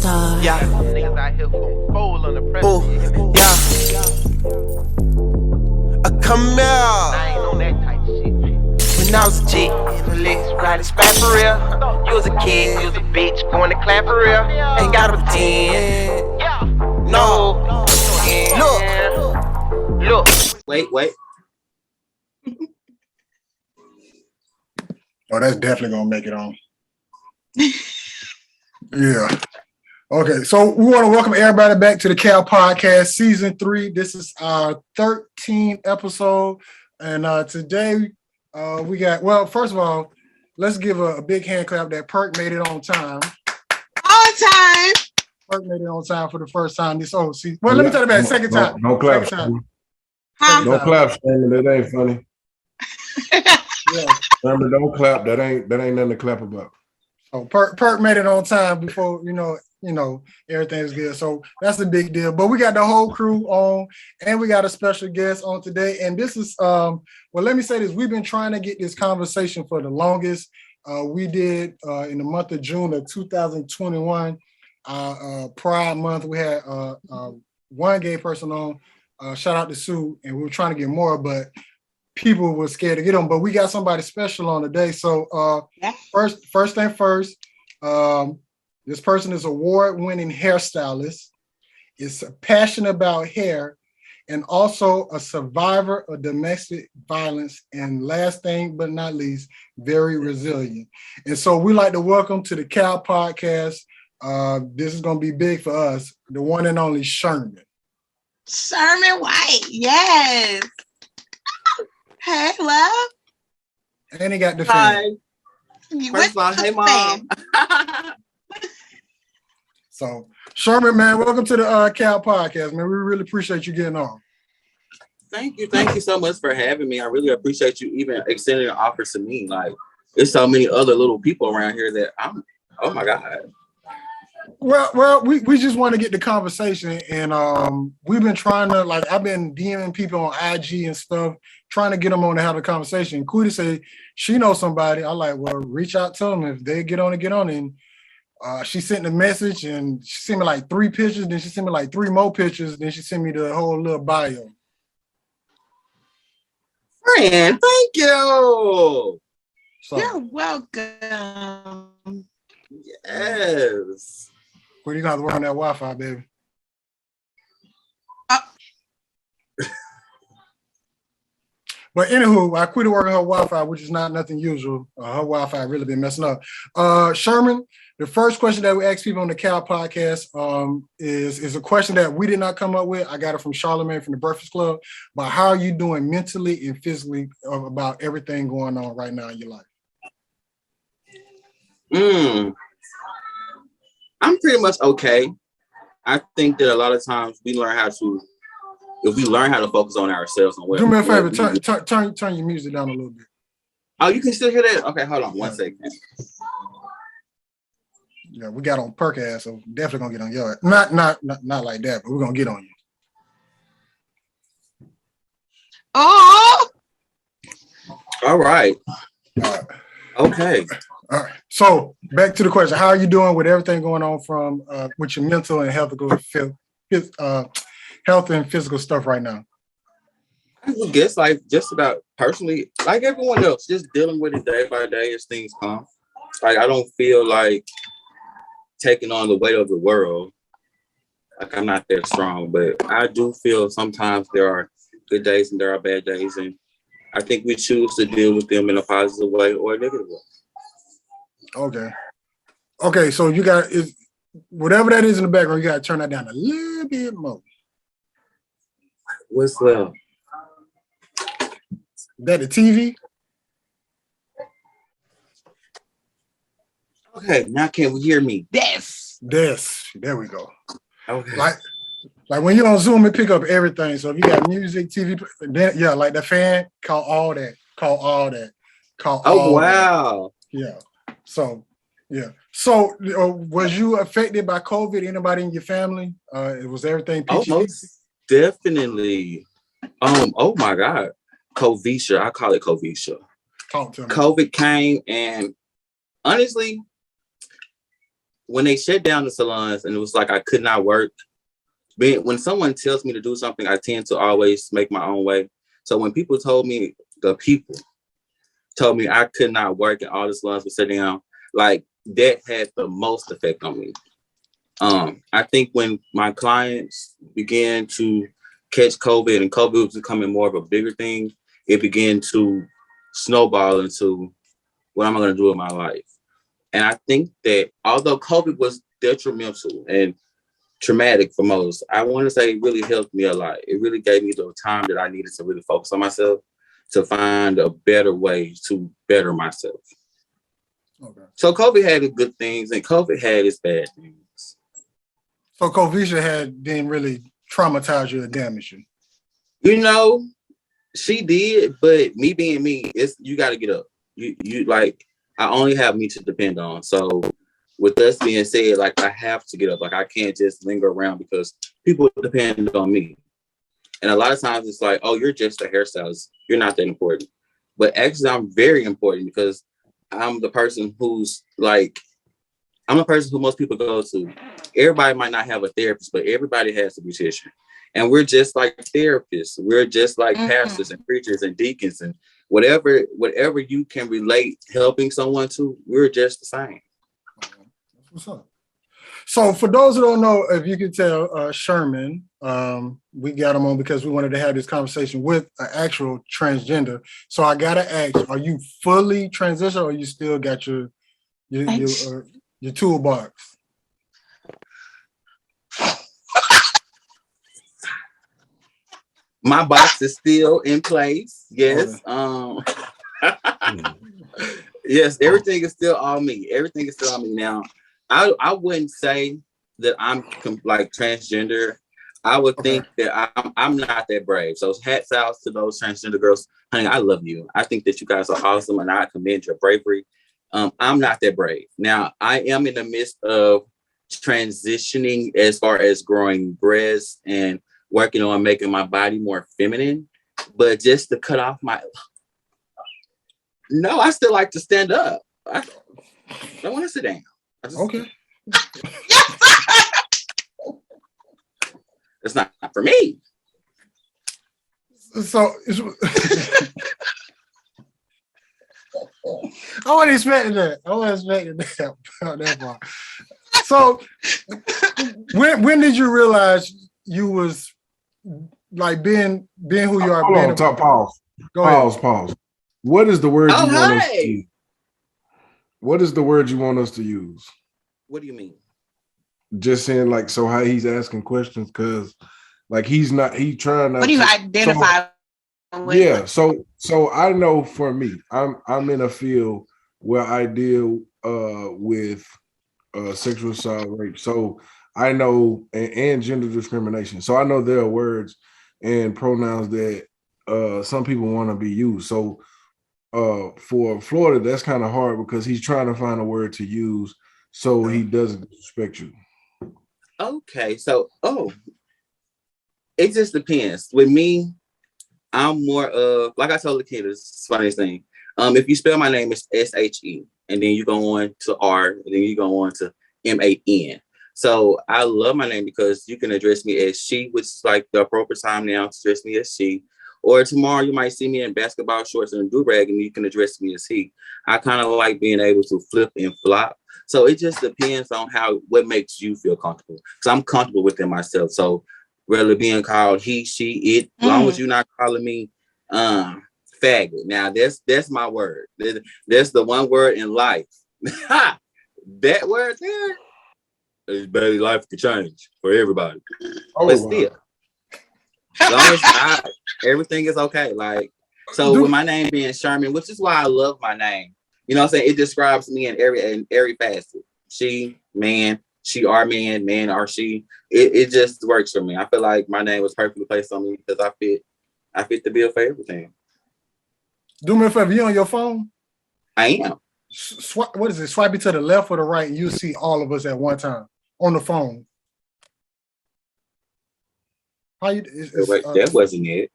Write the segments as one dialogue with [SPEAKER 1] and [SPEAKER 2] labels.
[SPEAKER 1] Shoutout.
[SPEAKER 2] Yeah. Niggas out here who gon' fold on the press. Yeah. I come out. I ain't on that type of shit. When I was a G, in the licks, riding spat for real. You was a kid, you was a bitch, going to clap for real. Ain't gotta pretend. No. Look.
[SPEAKER 3] Wait.
[SPEAKER 4] Oh, that's definitely gonna make it on. Yeah. Okay, so we want to welcome everybody back to the Cafepodcast Season 3. This is our 13th episode. And today we got, well, first of all, let's give a big hand clap that Perk made it on time.
[SPEAKER 5] On time.
[SPEAKER 4] Perk made it on time for the first time this whole season. Well, let me tell you about the second time.
[SPEAKER 6] Don't clap.
[SPEAKER 5] Huh?
[SPEAKER 6] Don't clap, Sherman. That ain't funny.
[SPEAKER 4] Yeah.
[SPEAKER 6] Remember, don't clap. That ain't nothing to clap about.
[SPEAKER 4] So Perk made it on time before, you know, everything was good. So that's a big deal. But we got the whole crew on, and we got a special guest on today. And this is, well, let me say this. We've been trying to get this conversation for the longest. We did in the month of June of 2021, Pride Month. We had one gay person on, shout out to Sue, and we were trying to get more, but people were scared to get them. But we got somebody special on today. So first thing first, this person is award-winning hairstylist, is passionate about hair, and also a survivor of domestic violence, and last thing but not least, very resilient. And so we like to welcome to the Cafepodcast. This is going to be big for us, the one and only Sherman.
[SPEAKER 5] Sherman White, yes. Hey, love.
[SPEAKER 4] And he got the fan.
[SPEAKER 3] First of all, hey, Mom.
[SPEAKER 4] So, Sherman, man, welcome to the Cafepodcast, man. We really appreciate you getting on.
[SPEAKER 3] Thank you so much for having me. I really appreciate you even extending an offer to me. Like, there's so many other little people around here that oh my God.
[SPEAKER 4] Well, we just want to get the conversation, and we've been trying to, like, I've been DMing people on IG and stuff, trying to get them on to have a conversation. Quita said she knows somebody. I like, well, reach out to them. If they get on it, get on it. And she sent a message, and she sent me like 3 pictures, then she sent me like 3 more pictures, then she sent me the whole little bio.
[SPEAKER 3] Friend, thank you.
[SPEAKER 5] So, you're welcome.
[SPEAKER 3] Yes.
[SPEAKER 4] Well, you got to work on that Wi-Fi, baby. But anywho, I quit working her Wi-Fi, which is not nothing usual. Her Wi-Fi really been messing up. Sherman, the first question that we ask people on the Cafepodcast is a question that we did not come up with. I got it from Charlamagne from the Breakfast Club. But how are you doing mentally and physically about everything going on right now in your life?
[SPEAKER 3] I'm pretty much okay. I think that a lot of times if we learn how to focus on ourselves and what.
[SPEAKER 4] Do me a favor, turn your music down a little bit.
[SPEAKER 3] Oh, you can still hear that? Okay, hold on 1 second.
[SPEAKER 4] Yeah, we got on Perk ass, so definitely gonna get on your ass. Not like that, but we're gonna get on you.
[SPEAKER 5] Oh,
[SPEAKER 3] all right. Okay.
[SPEAKER 4] All right. So back to the question: how are you doing with everything going on from with your mental and health and physical stuff right now?
[SPEAKER 3] I guess like just about personally, like everyone else, just dealing with it day by day as things come. Like I don't feel like taking on the weight of the world. Like I'm not that strong, but I do feel sometimes there are good days and there are bad days, and I think we choose to deal with them in a positive way or a negative way.
[SPEAKER 4] Okay. So you got whatever that is in the background, you got to turn that down a little bit more.
[SPEAKER 3] What's that?
[SPEAKER 4] That the TV?
[SPEAKER 3] Okay, now can we hear me?
[SPEAKER 5] This.
[SPEAKER 4] There we go.
[SPEAKER 3] Okay.
[SPEAKER 4] Like when you're on Zoom, it pick up everything. So if you got music, TV, then yeah, like the fan, call all that.
[SPEAKER 3] Oh wow.
[SPEAKER 4] Yeah. So yeah. So was you affected by COVID? Anybody in your family? Was everything peachy?
[SPEAKER 3] Most definitely. Oh my God. Kovisha. I call it Kovisha.
[SPEAKER 4] Talk to me.
[SPEAKER 3] COVID came, and honestly, when they shut down the salons and it was like I could not work. When someone tells me to do something, I tend to always make my own way. So when people told me I could not work and all the salons were shut down, like that had the most effect on me. I think when my clients began to catch COVID and COVID was becoming more of a bigger thing, it began to snowball into what am I going to do with my life? And I think that although COVID was detrimental and traumatic for most, I want to say it really helped me a lot. It really gave me the time that I needed to really focus on myself, to find a better way to better myself.
[SPEAKER 4] Okay.
[SPEAKER 3] So COVID had its good things and COVID had its bad things.
[SPEAKER 4] So Kovisha didn't really traumatize you or damage you?
[SPEAKER 3] You know, she did, but me being me, you got to get up. You like, I only have me to depend on. So with us being said, like I have to get up. Like I can't just linger around because people depend on me. And a lot of times it's like, oh, you're just a hairstylist. You're not that important. But actually I'm very important because I'm the person who's like, I'm a person who most people go to. Everybody might not have a therapist, but everybody has a beautician. And we're just like therapists. We're just like pastors and preachers and deacons and whatever you can relate helping someone to, we're just the same.
[SPEAKER 4] What's up? So for those who don't know, if you could tell Sherman, we got him on because we wanted to have this conversation with an actual transgender. So I gotta ask, are you fully transitioned or you still got your toolbox?
[SPEAKER 3] My box is still in place. Yes. Yes, everything is still on me. Everything is still on me now. I wouldn't say that I'm like transgender. I would think that I'm not that brave. So hats out to those transgender girls. Honey, I love you. I think that you guys are awesome and I commend your bravery. I'm not that brave. Now, I am in the midst of transitioning as far as growing breasts and working on making my body more feminine. But just to cut off no, I still like to stand up. I don't want to sit down.
[SPEAKER 4] Okay.
[SPEAKER 3] It's not for me.
[SPEAKER 4] So I wasn't expecting that. That part. So when did you realize you was like being who you are?
[SPEAKER 6] Hold on, pause. What is the word you want us to use? What is the word you want us to use?
[SPEAKER 3] What do you mean?
[SPEAKER 6] Just saying, like, so how he's asking questions, because like he trying not.
[SPEAKER 5] What do you identify with?
[SPEAKER 6] Yeah, so I know for me, I'm in a field where I deal with sexual assault, rape. So I know and gender discrimination. So I know there are words and pronouns that some people want to be used. So for Florida, that's kind of hard because he's trying to find a word to use so he doesn't disrespect you.
[SPEAKER 3] Okay, so it just depends. With me, I'm more of, like I told the kid, it's the funniest thing. If you spell my name, it's S-H-E, and then you go on to R, and then you go on to M-A-N. So I love my name because you can address me as she, which is like the appropriate time now to address me as she. Or tomorrow you might see me in basketball shorts and a do-rag and you can address me as he. I kind of like being able to flip and flop. So it just depends on what makes you feel comfortable. Because I'm comfortable within myself. So rather being called he, she, it, as long as you're not calling me faggot. Now that's my word. That's the one word in life. That word there is barely life could change for everybody. But still. As long as everything is okay. Like, so with my name being Sherman, which is why I love my name. You know what I'm saying? It describes me in every facet. She, man, she are man, man are she. It just works for me. I feel like my name was perfectly placed on me because I fit the bill for everything.
[SPEAKER 4] Do me a favor, you on your phone?
[SPEAKER 3] I am.
[SPEAKER 4] What is it? Swipe it to the left or the right, and you'll see all of us at one time on the phone.
[SPEAKER 3] Wait, that wasn't it.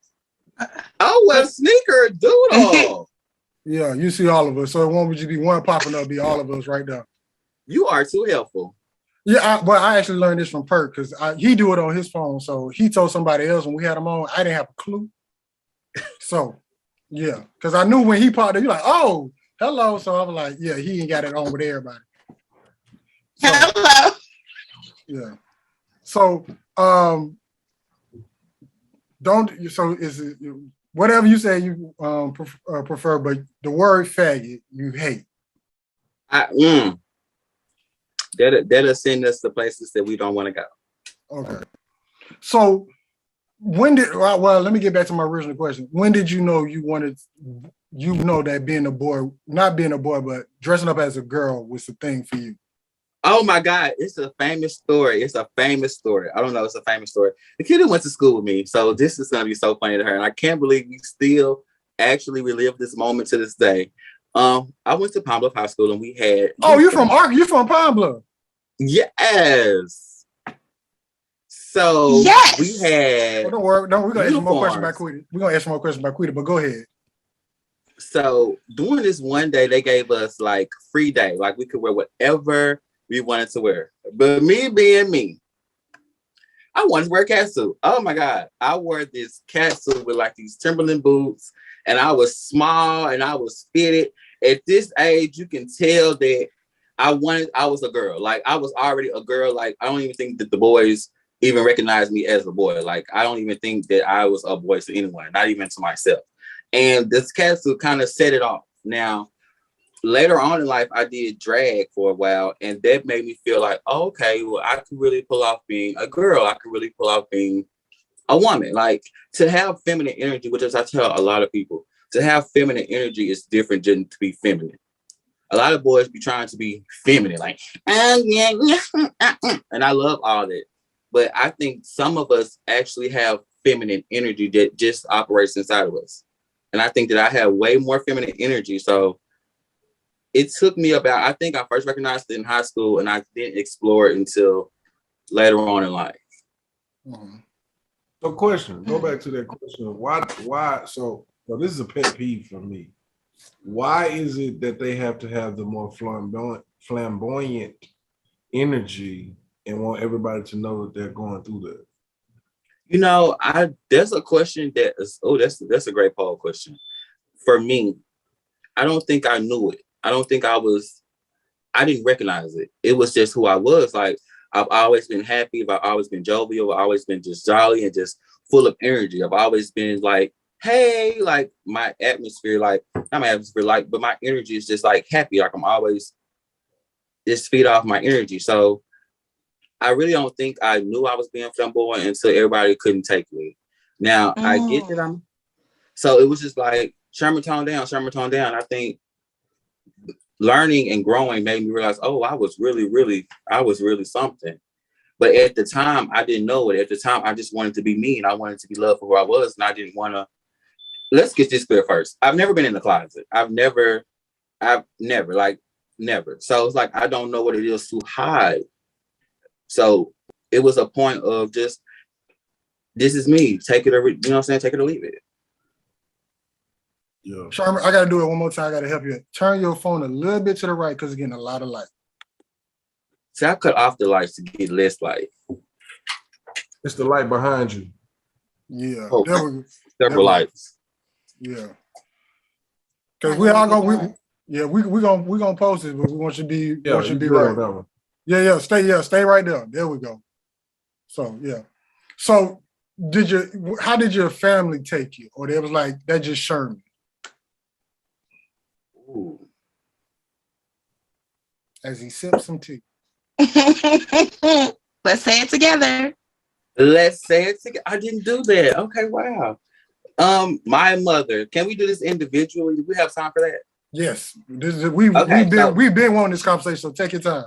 [SPEAKER 3] Oh, well, sneaker doodle.
[SPEAKER 4] Yeah, you see all of us. So it won't just be one popping up, be all of us right there.
[SPEAKER 3] You are too helpful.
[SPEAKER 4] Yeah, I actually learned this from Perk because he do it on his phone. So he told somebody else when we had him on. I didn't have a clue. So yeah, because I knew when he popped up, you're like, oh, hello. So I was like, yeah, he ain't got it on with everybody. So,
[SPEAKER 5] Hello.
[SPEAKER 4] yeah. So don't. So is it whatever you say you prefer, but the word faggot you hate.
[SPEAKER 3] That'll send us to places that we don't want to go.
[SPEAKER 4] Okay. So when did well, let me get back to my original question. When did you know you wanted that being a boy, not being a boy, but dressing up as a girl was the thing for you?
[SPEAKER 3] Oh my God, it's a famous story. It's a famous story. I don't know, it's a famous story. The kid who went to school with me, so this is gonna be so funny to her. And I can't believe we still actually relive this moment to this day. I went to Palm Bluff High School and we had
[SPEAKER 4] you're from Palm Bluff.
[SPEAKER 3] Yes. So
[SPEAKER 5] yes.
[SPEAKER 3] we had
[SPEAKER 4] don't worry, we're gonna ask you more questions about Quita. We're gonna ask you more questions about Quita, but go ahead.
[SPEAKER 3] So during this one day, they gave us like free day, like we could wear whatever we wanted to wear. But me being me, I wanted to wear a cat suit. Oh my God. I wore this cat suit with like these Timberland boots, and I was small and I was fitted. At this age, you can tell that I was a girl. Like I was already a girl. Like I don't even think that the boys even recognized me as a boy. Like I don't even think that I was a boy to anyone, not even to myself. And this cat suit kind of set it off. Now, later on in life, I did drag for a while, and that made me feel like, oh, okay, well, I could really pull off being a girl. I could really pull off being a woman. Like to have feminine energy, which is I tell a lot of people, to have feminine energy is different than to be feminine. A lot of boys be trying to be feminine, like, and I love all that. But I think some of us actually have feminine energy that just operates inside of us. And I think that I have way more feminine energy. So it took me I think I first recognized it in high school, and I didn't explore it until later on in life.
[SPEAKER 6] Mm-hmm. So question, go back to that question. Why? So this is a pet peeve for me. Why is it that they have to have the more flamboyant energy and want everybody to know that they're going through that?
[SPEAKER 3] You know, there's a question that is, that's a great poll question. For me, I don't think I knew it. I don't think I didn't recognize it. It was just who I was. Like, I've always been happy. I've always been jovial. I've always been just jolly and just full of energy. I've always been like, hey, like my atmosphere, like, not my atmosphere, like, but my energy is just like happy. Like I'm always just feed off my energy. So I really don't think I knew I was being flamboyant until everybody couldn't take me. Now, I get that so it was just like, Sherman, tone down. I think learning and growing made me realize, oh, I was really something. But at the time, I didn't know it. At the time, I just wanted to be me, and I wanted to be loved for who I was, and I didn't want to. Let's get this clear first. I've never been in the closet. I've never. So it's like, I don't know what it is to hide. So it was a point of just, this is me. Take it or, you know what I'm saying? Take it or leave it.
[SPEAKER 6] Yeah.
[SPEAKER 4] Sherman, I got to do it one more time. I got to help you. Turn your phone a little bit to the right because it's getting a lot of light.
[SPEAKER 3] See, I cut off the lights to get less light.
[SPEAKER 6] It's the light behind you.
[SPEAKER 4] Yeah.
[SPEAKER 3] Several lights.
[SPEAKER 4] Yeah. Because we all gonna we gonna post it, but we want you to be right. Stay right there. There we go. So yeah. So how did your family take you? Or they was like, that just Sherman?
[SPEAKER 3] Ooh.
[SPEAKER 4] As he sips some tea.
[SPEAKER 5] Let's say it together.
[SPEAKER 3] I didn't do that. Okay, wow. My mother. Can we do this individually? Do we have time for that?
[SPEAKER 4] Yes. We've been wanting this conversation, so take your time.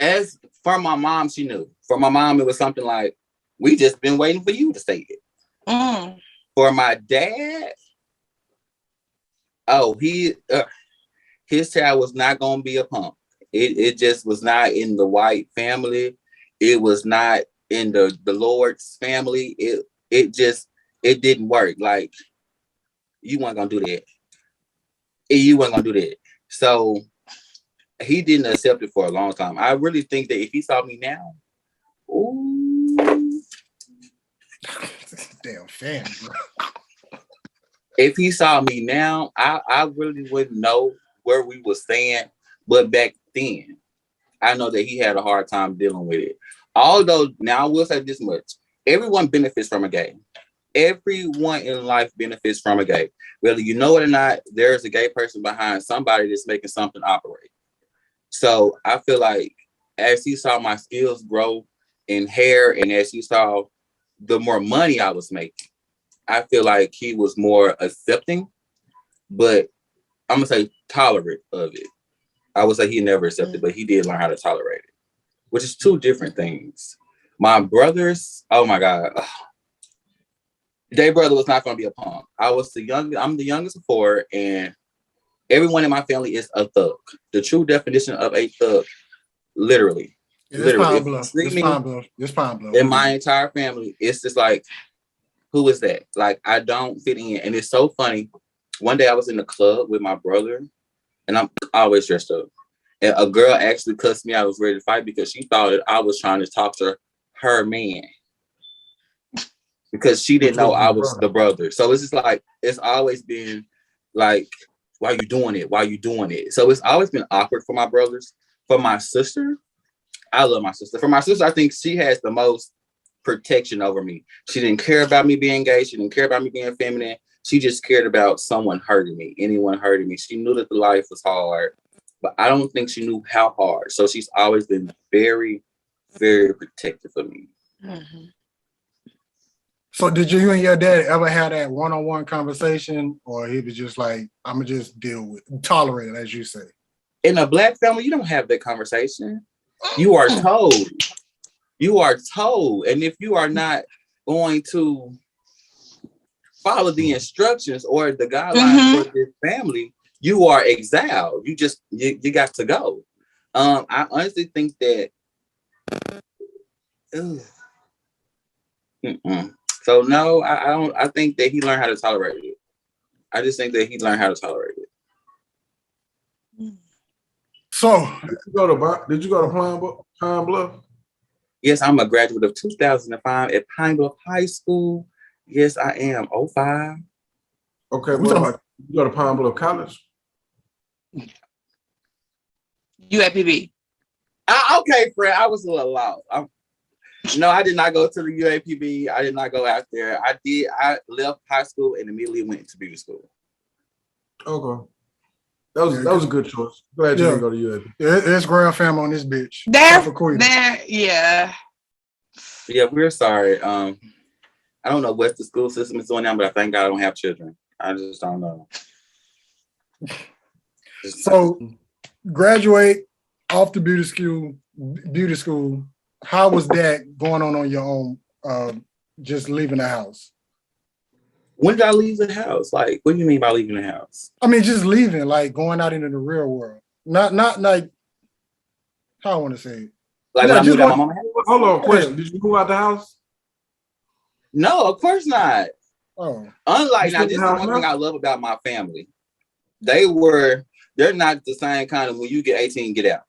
[SPEAKER 3] As for my mom, she knew. For my mom, it was something like, we just been waiting for you to say it. For my dad, his child was not gonna be a punk. It just was not in the White family. It was not in the Lord's family. It didn't work. Like, you weren't gonna do that. You weren't gonna do that. So he didn't accept it for a long time. I really think that if he saw me now, ooh,
[SPEAKER 4] damn fan, bro.
[SPEAKER 3] If he saw me now, I really wouldn't know where we were staying. But back then, I know that he had a hard time dealing with it. Although, now I will say this much. Everyone benefits from a gay. Everyone in life benefits from a gay. Whether you know it or not, there's a gay person behind somebody that's making something operate. So I feel like as he saw my skills grow in hair and as he saw the more money I was making, I feel like he was more accepting, but I'm gonna say tolerant of it. I would say he never accepted, but he did learn how to tolerate it, which is two different things. My brothers, oh my God. Their brother was not gonna be a punk. I'm the youngest of four, and everyone in my family is a thug. The true definition of a thug, literally.
[SPEAKER 4] It's Pine Bluff. It's Pine Bluff. It's Pine Bluff.
[SPEAKER 3] In my entire family, it's just like, who is that? Like, I don't fit in. And it's so funny. One day I was in the club with my brother, and I'm always dressed up. And a girl actually cussed me. I was ready to fight because she thought that I was trying to talk to her man. Because she didn't know I was the brother. So it's just like, it's always been like, why you doing it? Why you doing it? So it's always been awkward for my brothers. For my sister, I love my sister. For my sister, I think she has the most protection over me. She didn't care about me being gay. She didn't care about me being feminine. She just cared about someone hurting me, anyone hurting me. She knew that the life was hard, but I don't think she knew how hard. So she's always been very, very protective of me.
[SPEAKER 5] Mm-hmm.
[SPEAKER 4] So did you and your dad ever have that one-on-one conversation, or he was just like, I'm gonna just tolerate it, as you say?
[SPEAKER 3] In a Black family, you don't have that conversation. You are told. You are told. And if you are not going to follow the instructions or the guidelines for this family, you are exiled. You got to go. I honestly think that. So no, I don't. I think that he learned how to tolerate it. I just think that he learned how to tolerate it.
[SPEAKER 4] So
[SPEAKER 6] did you go to Pine Bluff?
[SPEAKER 3] Yes, I'm a graduate of 2005 at Pine Bluff High School. Yes, I am. 05.
[SPEAKER 6] Okay, what about you go to Pine Bluff College?
[SPEAKER 5] UAPB.
[SPEAKER 3] Okay, Fred, I was a little lost. No, I did not go to the UAPB. I did not go out there. I left high school and immediately went to beauty school.
[SPEAKER 6] Okay. That was a good choice. Glad you didn't go to UAPB.
[SPEAKER 4] There's grand fam on this bitch.
[SPEAKER 5] Yeah.
[SPEAKER 3] Yeah, we're sorry. I don't know what the school system is doing now, but I thank God I don't have children. I just don't know.
[SPEAKER 4] So graduate off the beauty school. How was that going on your own? Just leaving the house.
[SPEAKER 3] When did I leave the house? Like, what do you mean by leaving the house?
[SPEAKER 4] I mean, just leaving, like going out into the real world. Not like how I want to say it.
[SPEAKER 3] Like when I moved out my mama's house?
[SPEAKER 6] Hold on, question. Did you move out the house?
[SPEAKER 3] No, of course not.
[SPEAKER 4] Oh.
[SPEAKER 3] Unlike now, this is one thing I love about my family. They're not the same kind of when you get 18, get out.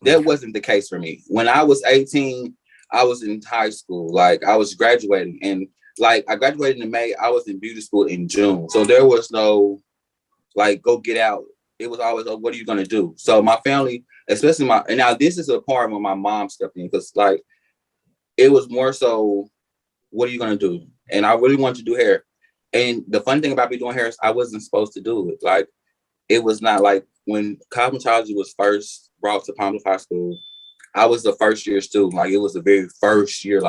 [SPEAKER 3] That wasn't the case for me. When I was 18, I was in high school. Like I was graduating, and like I graduated in May. I was in beauty school in June. So there was no like go get out. It was always, oh, what are you gonna do? So my family, especially and now this is a part where my mom stepped in, because like it was more so, what are you gonna do? And I really wanted to do hair. And the funny thing about me doing hair is I wasn't supposed to do it. Like it was not like when cosmetology was first brought to Pine Bluff High School, I was the first year student. Like it was the very first year.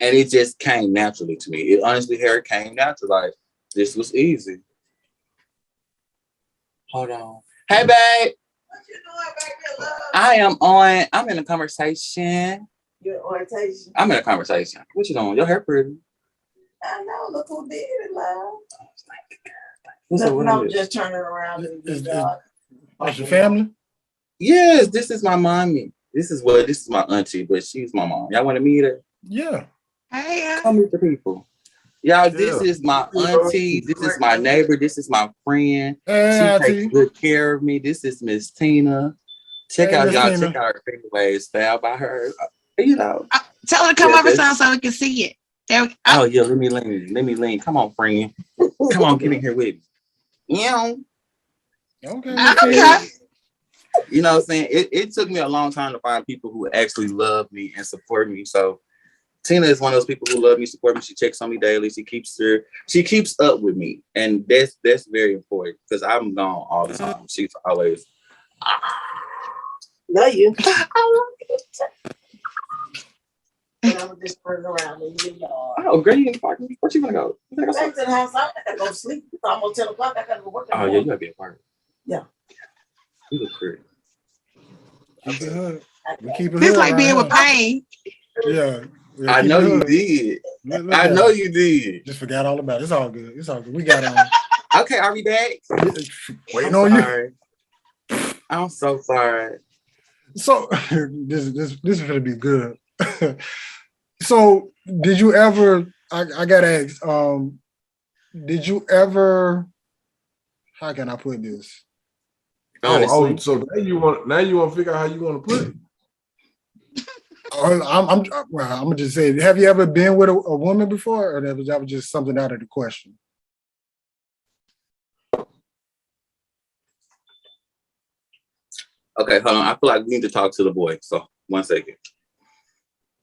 [SPEAKER 3] And it just came naturally to me. It honestly, hair came natural. Like this was easy. Hold on. Hey, babe.
[SPEAKER 1] What you doing back here, love?
[SPEAKER 3] I'm in a conversation.
[SPEAKER 1] Your orientation.
[SPEAKER 3] I'm in a conversation. What you doing? Your hair pretty.
[SPEAKER 1] I know. Look who did it, love.
[SPEAKER 3] Nothing,
[SPEAKER 1] I'm just turning around and
[SPEAKER 4] That's your family?
[SPEAKER 3] Yes, this is my mommy. This is my auntie, but she's my mom. Y'all want to meet her?
[SPEAKER 4] Yeah.
[SPEAKER 5] Hey,
[SPEAKER 3] Come meet the people. Y'all, this is my auntie. This is my neighbor. This is my friend.
[SPEAKER 4] Hey,
[SPEAKER 3] She takes good care of me. This is Miss Tina. Check out her ways style by her. You know.
[SPEAKER 5] Tell her to come over so we can see it. There we,
[SPEAKER 3] oh yeah, let me lean. Come on, friend. Come on, get in here with me. Yeah.
[SPEAKER 4] Okay.
[SPEAKER 3] You know what I'm saying? It took me a long time to find people who actually love me and support me. So Tina is one of those people who love me, support me. She checks on me daily. She keeps up with me. And that's very important because I'm gone all the time. She's always
[SPEAKER 1] love you. And I'm just turning around in the yard.
[SPEAKER 3] Oh, girl, you ain't parking. Where you gonna go?
[SPEAKER 1] Back to the house. I gotta go sleep. It's almost 10 o'clock. I gotta go work.
[SPEAKER 3] Oh, yeah, you gotta be at work.
[SPEAKER 1] Yeah.
[SPEAKER 3] You look pretty.
[SPEAKER 4] We keep it
[SPEAKER 5] this like being with pain.
[SPEAKER 4] Yeah.
[SPEAKER 3] I know you did. I know you did.
[SPEAKER 4] Just forgot all about it. It's all good. We got on.
[SPEAKER 3] Okay, are we back?
[SPEAKER 4] Waiting on you.
[SPEAKER 3] I'm so sorry.
[SPEAKER 4] So this is gonna be good. So did you ever? I gotta ask. Did you ever? How can I put this?
[SPEAKER 6] Oh, so now you want to figure out how you want to put it.
[SPEAKER 4] I'm gonna just say, have you ever been with a woman before, or that was just something out of the question?
[SPEAKER 3] Okay, hold on. I feel like we need to talk to the boy. So 1 second.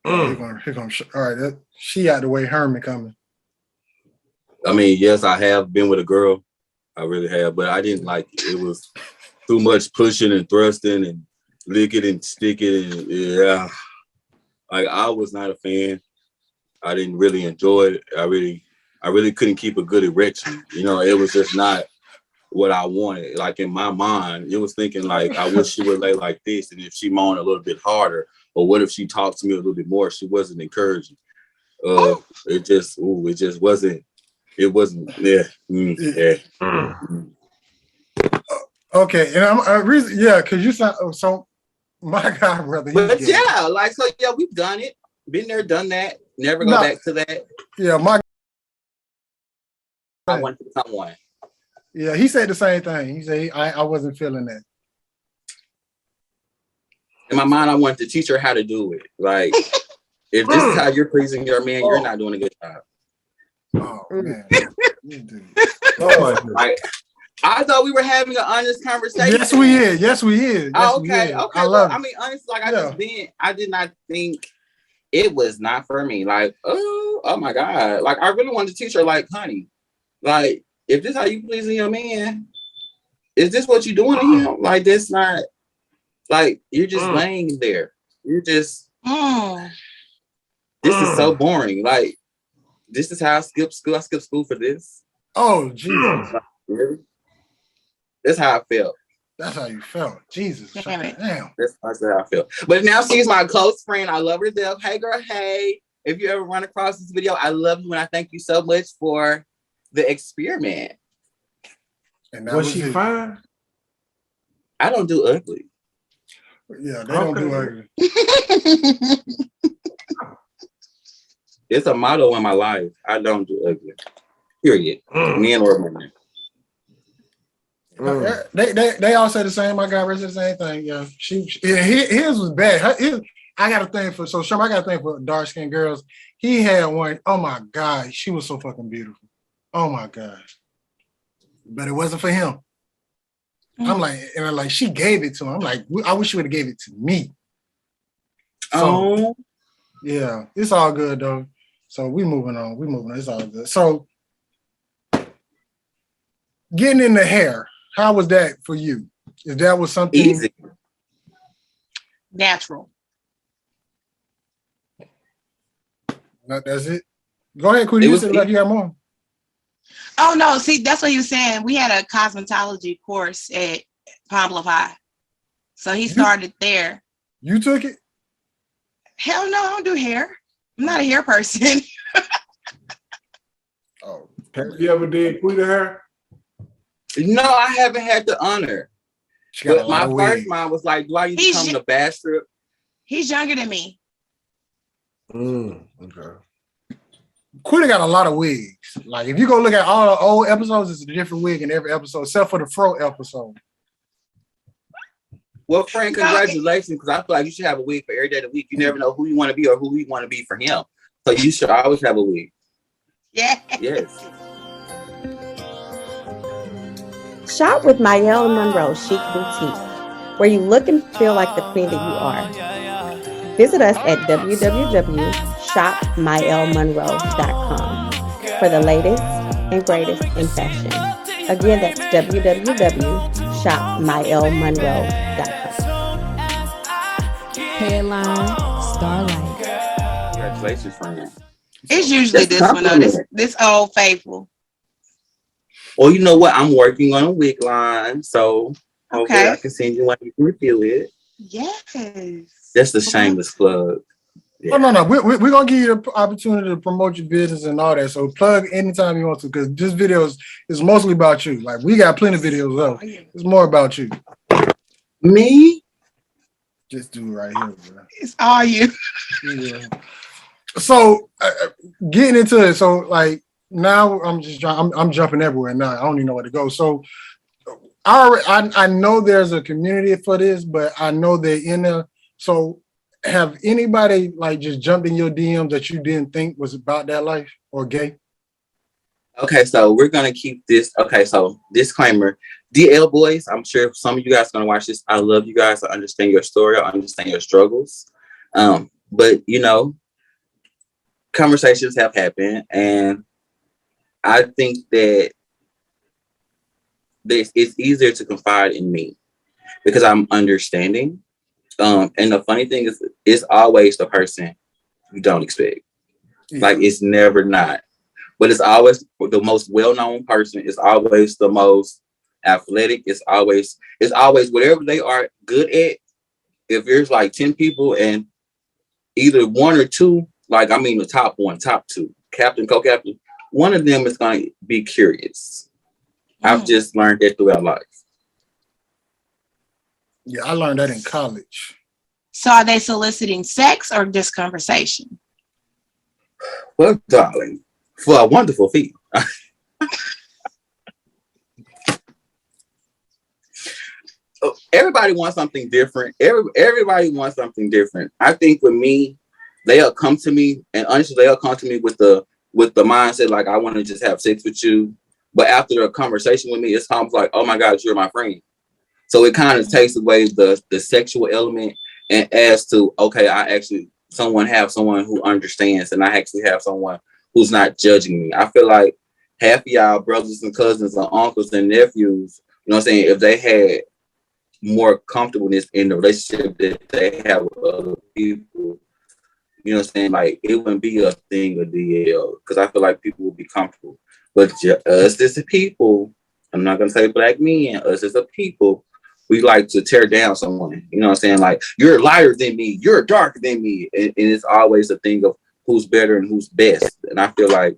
[SPEAKER 4] Here comes. All right, she out the way. Herman coming.
[SPEAKER 3] I mean, yes, I have been with a girl. I really have, but I didn't like it. It was too much pushing and thrusting and licking and sticking. And, yeah, like I was not a fan. I didn't really enjoy it. I really couldn't keep a good erection. You know, it was just not what I wanted. Like in my mind, it was thinking like, I wish she would lay like this, and if she moaned a little bit harder, or what if she talked to me a little bit more? She wasn't encouraging. It just wasn't. It wasn't. Yeah.
[SPEAKER 4] Okay, and because you sound so. My God, brother.
[SPEAKER 3] But yeah, like so. Yeah, we've done it. Been there, done that. Never go back to that.
[SPEAKER 4] Yeah,
[SPEAKER 3] I wanted to become one.
[SPEAKER 4] Yeah, he said the same thing. He said I wasn't feeling that.
[SPEAKER 3] In my mind, I wanted to teach her how to do it. Like, if this is how you're pleasing your man, you're not doing a good job.
[SPEAKER 4] Oh man.
[SPEAKER 3] Like, I thought we were having an honest conversation.
[SPEAKER 4] Yes, we is.
[SPEAKER 3] Okay.
[SPEAKER 4] I love it.
[SPEAKER 3] I mean, honestly, like I did not think it was not for me. Like, oh my God. Like, I really wanted to teach her, like, honey, like, if this is how you pleasing your man, is this what you doing to him? Like, that's not, like, you're just laying there. You're just, this is so boring. Like, this is how I skip school. I skipped school for this.
[SPEAKER 4] Oh, Jesus.
[SPEAKER 3] Really? That's how I felt.
[SPEAKER 4] That's how you felt. Jesus. Damn.
[SPEAKER 3] That's how I felt. But now she's my close friend. I love her to death. Hey, girl. Hey. If you ever run across this video, I love you and I thank you so much for the experiment.
[SPEAKER 6] And was she fine?
[SPEAKER 3] I don't do ugly.
[SPEAKER 4] Yeah, they don't do ugly.
[SPEAKER 3] It's a motto in my life. I don't do ugly. Period. Men or women.
[SPEAKER 4] They all say the same. My guy said the same thing. Yeah, his was bad. I got a thing for Sherman. I got a thing for dark skinned girls. He had one. Oh my God, she was so fucking beautiful. Oh my gosh, but it wasn't for him. I'm like, she gave it to him. I'm like, I wish she would have gave it to me. So, yeah, it's all good though. So we moving on. It's all good. So getting in the hair. How was that for you? If that was something
[SPEAKER 3] easy,
[SPEAKER 5] natural.
[SPEAKER 4] That's it. Go ahead, Queen. You said like you got more.
[SPEAKER 5] Oh no! See, that's what he was saying. We had a cosmetology course at Pablo High, so he started there.
[SPEAKER 4] You took it?
[SPEAKER 5] Hell no! I don't do hair. I'm not a hair person.
[SPEAKER 6] Oh, have you ever did Queen hair?
[SPEAKER 3] No, I haven't had the honor. But my first mind was like, do I need to come to Bastrop?
[SPEAKER 5] He's younger than me.
[SPEAKER 6] Okay.
[SPEAKER 4] Quiddy got a lot of wigs. Like if you go look at all the old episodes, it's a different wig in every episode, except for the Fro episode.
[SPEAKER 3] Well, friend, congratulations, because I feel like you should have a wig for every day of the week. You never know who you want to be or who you want to be for him. So you should always have a wig.
[SPEAKER 5] Yeah.
[SPEAKER 3] Yes.
[SPEAKER 7] Shop with Mayelle Monroe Chic Boutique, where you look and feel like the queen that you are. Visit us at www.shopmayellemonroe.com for the latest and greatest in fashion. Again, that's www.shopmayellemonroe.com.
[SPEAKER 8] Headline Starlight.
[SPEAKER 3] Congratulations, friend.
[SPEAKER 5] It's usually
[SPEAKER 3] That's
[SPEAKER 5] this one, though. This Old Faithful.
[SPEAKER 3] Well, you know what? I'm working on a wig line, so hopefully
[SPEAKER 5] Okay.
[SPEAKER 3] I can send you one you can review it.
[SPEAKER 5] Yes.
[SPEAKER 3] That's a shameless plug. Yeah.
[SPEAKER 4] Oh, no. We're going to give you the opportunity to promote your business and all that. So plug anytime you want to, because this video is mostly about you. Like, we got plenty of videos up. It's more about you.
[SPEAKER 3] Me?
[SPEAKER 4] Just do it right here, bro.
[SPEAKER 5] It's all you.
[SPEAKER 4] Yeah. So, getting into it. So, like, now I'm jumping everywhere now. I don't even know where to go. So, I know there's a community for this, but I know they're in there. So, have anybody like just jumped in your DMs that you didn't think was about that life or gay?
[SPEAKER 3] Okay, so we're gonna keep this. Okay, so disclaimer, DL boys. I'm sure some of you guys are gonna watch this. I love you guys. I understand your story. I understand your struggles. But you know, conversations have happened, and I think that it's easier to confide in me because I'm understanding. And the funny thing is, it's always the person you don't expect. Like, it's never not. But it's always the most well-known person. It's always the most athletic. It's always whatever they are good at. If there's like 10 people and either one or two, like, I mean, the top one, top two, captain, co-captain, one of them is going to be curious. I've just learned that throughout life.
[SPEAKER 4] Yeah, I learned that in college.
[SPEAKER 5] So are they soliciting sex or just conversation?
[SPEAKER 3] Well, darling, for a wonderful fee. Everybody wants something different. Everybody wants something different. I think with me, they'll come to me, and honestly, they'll come to me with the mindset like, I want to just have sex with you. But after the conversation with me, it's almost like, oh my God, you're my friend. So it kind of takes away the sexual element and adds to, okay, I actually have someone who understands, and I actually have someone who's not judging me. I feel like half of y'all brothers and cousins and uncles and nephews, you know what I'm saying, if they had more comfortableness in the relationship that they have with other people, you know what I'm saying, like, it wouldn't be a thing of DL, because I feel like people will be comfortable. But us as a people, I'm not going to say black men, us as a people, we like to tear down someone. You know what I'm saying? Like, you're lighter than me. You're darker than me. And it's always a thing of who's better and who's best. And I feel like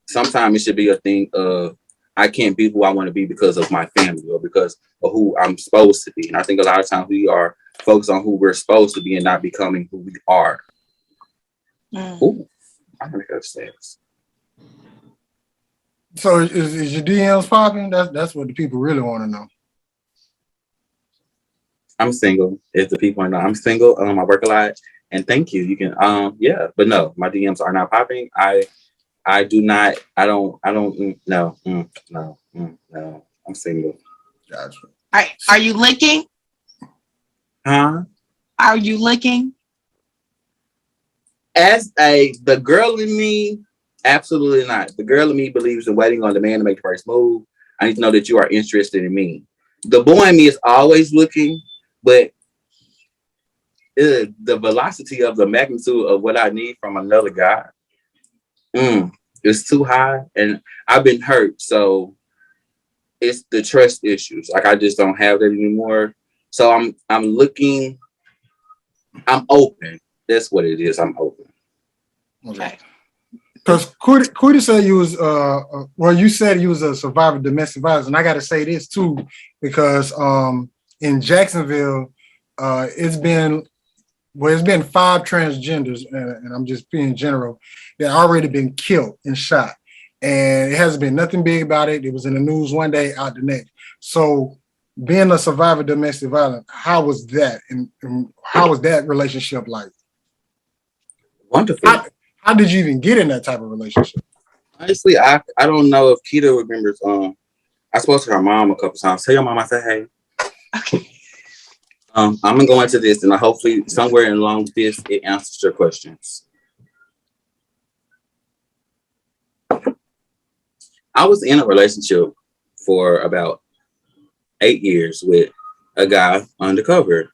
[SPEAKER 3] sometimes it should be a thing of, I can't be who I want to be because of my family or because of who I'm supposed to be. And I think a lot of times we are focused on who we're supposed to be and not becoming who we are. Ooh, I'm going to go upstairs.
[SPEAKER 4] So is your DMs popping? That's what the people really want to know.
[SPEAKER 3] I'm single. If the people know I'm single, I work a lot, and thank you. You can, yeah, but no, my DMs are not popping. I do not. I don't. No. I'm single.
[SPEAKER 4] Gotcha.
[SPEAKER 5] Are you licking?
[SPEAKER 3] Huh?
[SPEAKER 5] Are you licking?
[SPEAKER 3] As the girl in me, absolutely not. The girl in me believes in waiting on the man to make the first move. I need to know that you are interested in me. The boy in me is always looking, but the velocity of the magnitude of what I need from another guy is too high, and I've been hurt. So it's the trust issues. Like, I just don't have that anymore. So I'm looking. I'm open. That's what it is. I'm open.
[SPEAKER 5] Okay.
[SPEAKER 4] Because Quiddy said you was you said you was a survivor of domestic violence, and I got to say this too, because in Jacksonville, it's been well, it's been 5 transgenders, and I'm just being general, that already been killed and shot. And it hasn't been nothing big about it. It was in the news one day, out the next. So being a survivor of domestic violence, how was that? And how was that relationship like?
[SPEAKER 3] Wonderful.
[SPEAKER 4] How did you even get in that type of relationship?
[SPEAKER 3] Honestly, I don't know if Keita remembers. I spoke to her mom a couple times. Tell your mom I said, hey.
[SPEAKER 5] Okay.
[SPEAKER 3] I'm gonna go into this, and hopefully somewhere along this it answers your questions. I was in a relationship for about 8 years with a guy undercover.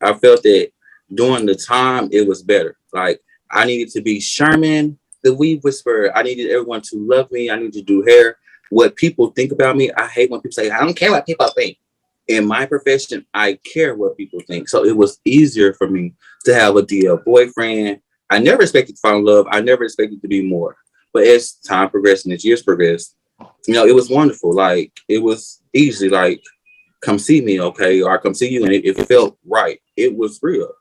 [SPEAKER 3] I felt that during the time it was better. Like I needed to be Sherman the Weave Whisper. I needed everyone to love me. I needed to do hair. What people think about me, I hate when people say, I don't care what people think. In my profession, I care what people think. So it was easier for me to have a DL boyfriend. I never expected to fall in love. I never expected to be more. But as time progressed and as years progressed, it was wonderful. Like it was easy. Like, come see me, okay? Or come see you. And it felt right. It was real.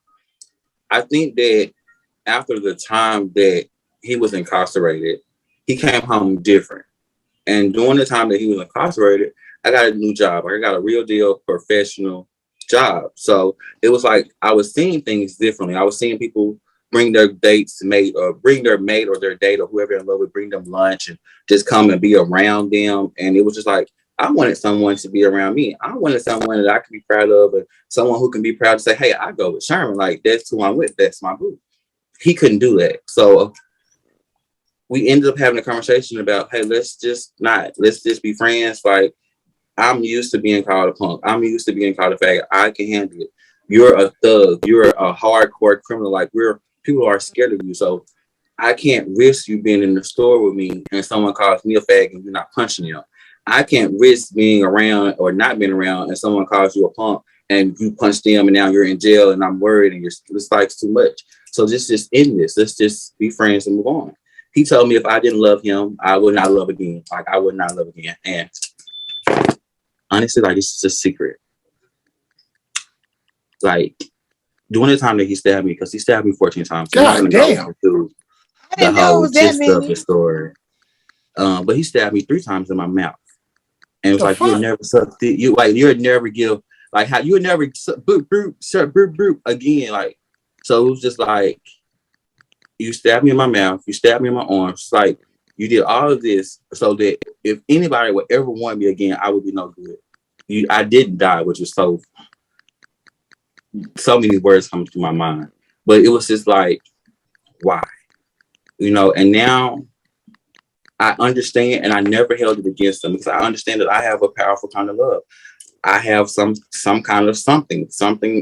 [SPEAKER 3] I think that after the time that he was incarcerated, he came home different. And during the time that he was incarcerated, I got a new job. I got a real deal professional job. So it was like I was seeing things differently. I was seeing people bring their mate or their date or whoever in love with, bring them lunch and just come and be around them. And it was just like, I wanted someone to be around me. I wanted someone that I could be proud of, and someone who can be proud to say, hey, I go with Sherman. Like, that's who I'm with. That's my boo. He couldn't do that. So we ended up having a conversation about, hey, let's just be friends. Like, I'm used to being called a punk. I'm used to being called a faggot. I can handle it. You're a thug. You're a hardcore criminal. Like, people are scared of you. So I can't risk you being in the store with me and someone calls me a faggot and you're not punching them. I can't risk being around or not being around and someone calls you a punk and you punch them and now you're in jail and I'm worried and it's like too much. So just end this. Let's just be friends and move on. He told me if I didn't love him, I would not love again. Like, I would not love again. And honestly, like, this is a secret. Like, during the time that he stabbed me, because he stabbed me 14 times.
[SPEAKER 4] God damn.
[SPEAKER 3] The whole gist of the story. But he stabbed me 3 times in my mouth. And it was like, you'll never suck you'll never give, like, how you'll never boop again. Like, so it was just like, you stabbed me in my mouth, you stabbed me in my arms. It's like, you did all of this so that if anybody would ever want me again, I would be no good. I didn't die, which was so many words come to my mind. But it was just like, why? And now I understand, and I never held it against them because I understand that I have a powerful kind of love. I have some kind of something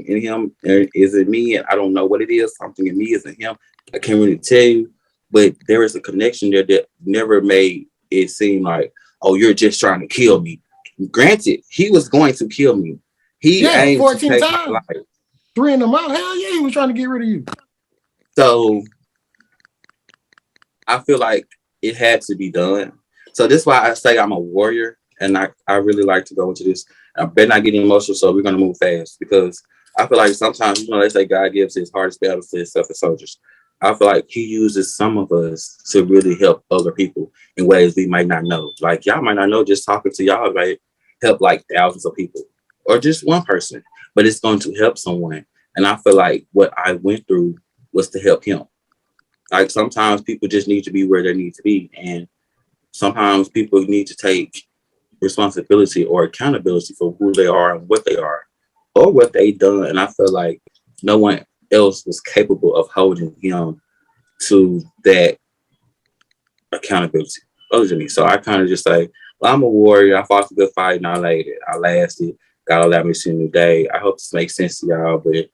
[SPEAKER 3] in him is in me, and I don't know what it is. Something in me is in him. I can't really tell you, but there is a connection there that never made it seem like, oh, you're just trying to kill me. Granted, he was going to kill me. He aimed 14 to take times. My life.
[SPEAKER 4] 3 in the mouth. Hell yeah, he was trying to get rid of you.
[SPEAKER 3] So I feel like it had to be done. So that's why I say I'm a warrior, and I really like to go into this. I better not get emotional, so we're gonna move fast because I feel like sometimes, they say God gives his hardest battles to his toughest soldiers. I feel like he uses some of us to really help other people in ways we might not know. Like, y'all might not know, just talking to y'all might help like thousands of people or just one person, but it's going to help someone. And I feel like what I went through was to help him. Like, sometimes people just need to be where they need to be. And sometimes people need to take responsibility or accountability for who they are and what they are or what they done. And I feel like no one else was capable of holding him to that accountability other than me. So I kind of just say, well, I'm a warrior. I fought a good fight and I laid it. I lasted. God allowed me to see a new day. I hope this makes sense to y'all, but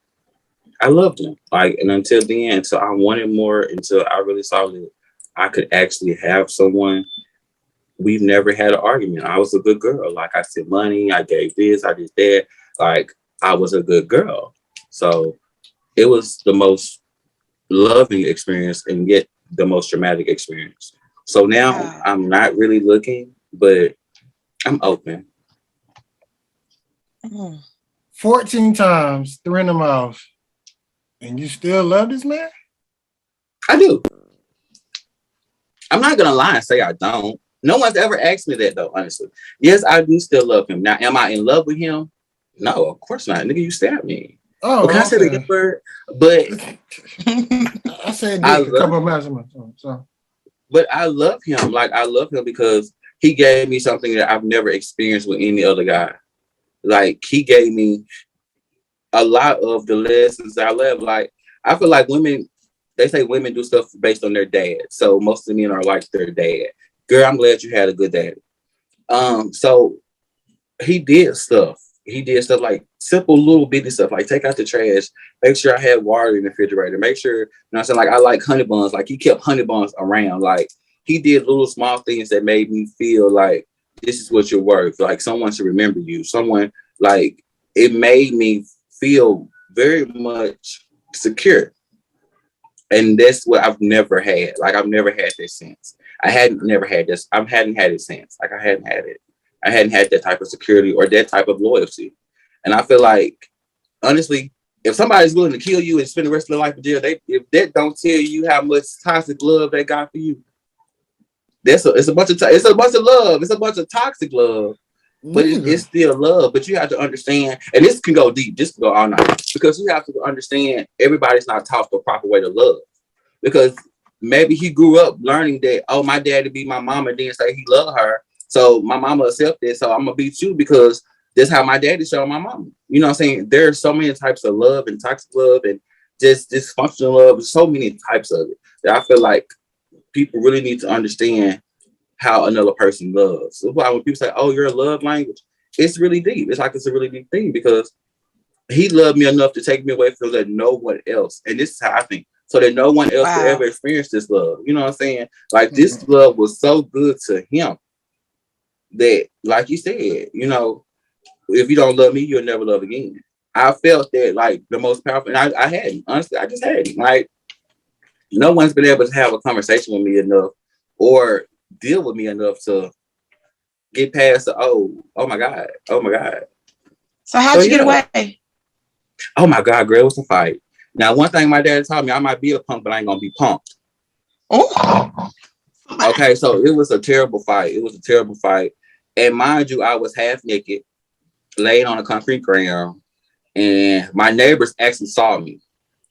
[SPEAKER 3] I loved him. Like, and until the end, so I wanted more until I really saw that I could actually have someone. We've never had an argument. I was a good girl. Like, I said money, I gave this, I did that. Like, I was a good girl. So it was the most loving experience and yet the most traumatic experience. So now I'm not really looking, but I'm open.
[SPEAKER 4] 14 times, 3 in the mouth. And you still love this man?
[SPEAKER 3] I do. I'm not gonna lie and say I don't. No one's ever asked me that though, honestly. Yes, I do still love him. Now, am I in love with him? No, of course not. Nigga, you stabbed me.
[SPEAKER 4] Oh,
[SPEAKER 3] can I say the good word? But
[SPEAKER 4] I said
[SPEAKER 3] I
[SPEAKER 4] dick a couple of months. So.
[SPEAKER 3] But I love him. Like, I love him because he gave me something that I've never experienced with any other guy. Like, he gave me a lot of the lessons I love. Like, I feel like women, they say women do stuff based on their dad. So most of the men are like their dad. Girl, I'm glad you had a good daddy. So he did stuff. He did stuff like simple little bitty stuff, like take out the trash, make sure I had water in the refrigerator, make sure, you know what I'm saying? Like, I like honey buns. Like, he kept honey buns around. Like, he did little small things that made me feel like this is what you're worth. Like, someone should remember you. Someone, like, it made me feel very much secure. And that's what I've never had. Like, I've never had this since. I hadn't had it since. Like, I hadn't had it. I hadn't had that type of security or that type of loyalty. And I feel like, honestly, if somebody's willing to kill you and spend the rest of their life in jail, if that don't tell you how much toxic love they got for you, it's a bunch of love. It's a bunch of toxic love, but it's still love. But you have to understand, and this can go deep. This can go all night, because you have to understand everybody's not taught the proper way to love. Because maybe he grew up learning that, oh, my daddy beat my mama, didn't say he loved her. So my mama accepted, so I'm gonna beat you because that's how my daddy showed my mama. You know what I'm saying? There's so many types of love and toxic love and just dysfunctional love. So many types of it that I feel like people really need to understand how another person loves. That's why when people say, oh, your love language, it's really deep. It's like it's a really deep thing, because he loved me enough to take me away from that no one else. And this is how I think. So that no one else could ever experience this love. You know what I'm saying? Like, this love was so good to him that, like you said, you know, if you don't love me, you'll never love again. I felt that, like, the most powerful, and I hadn't. Honestly, I just hadn't. Like, no one's been able to have a conversation with me enough or deal with me enough to get past the, oh my God.
[SPEAKER 5] So how'd you get away?
[SPEAKER 3] Oh my God, girl, it was a fight. Now, one thing my dad taught me, I might be a punk, but I ain't gonna be punked.
[SPEAKER 5] Oh.
[SPEAKER 3] Okay, so it was a terrible fight. And mind you, I was half naked, laying on a concrete ground, and my neighbors actually saw me.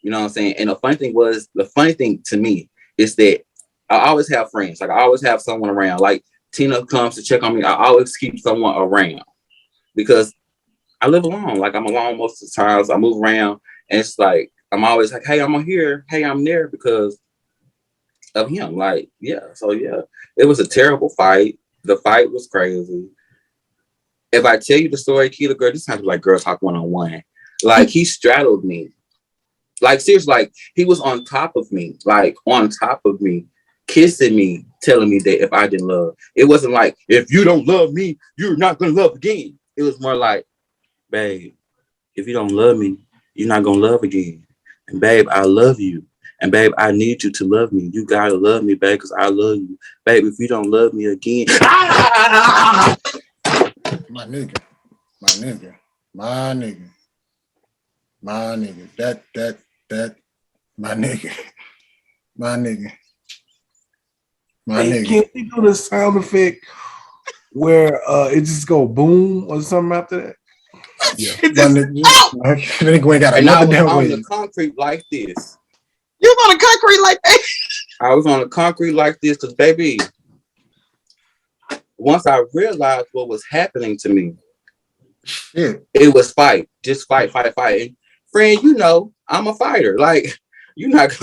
[SPEAKER 3] You know what I'm saying? And the funny thing to me is that I always have friends. Like, I always have someone around. Like, Tina comes to check on me. I always keep someone around because I live alone. Like, I'm alone most of the times. I move around, and it's like, I'm always like, hey, I'm here. Hey, I'm there because of him. Like, yeah. So, yeah, it was a terrible fight. The fight was crazy. If I tell you the story, Keita, girl, this sounds like girl talk one-on-one. Like, he straddled me. Like, seriously, like, he was on top of me, kissing me, telling me that if I didn't love, it wasn't like, if you don't love me, you're not going to love again. It was more like, babe, if you don't love me, you're not going to love again. And babe, I love you. And babe, I need you to love me. You got to love me, babe, because I love you. Babe, if you don't love me again.
[SPEAKER 4] My nigga. My nigga.
[SPEAKER 6] Can we do the sound effect where it just go boom or something after that?
[SPEAKER 4] Yeah. Nigga ain't got another damn
[SPEAKER 3] on
[SPEAKER 4] way.
[SPEAKER 3] the concrete like this.
[SPEAKER 5] You was on the concrete like that?
[SPEAKER 3] I was on the concrete like this because, baby, once I realized what was happening to me, it was fight. Just fight. And friend, you know, I'm a fighter. Like, you're not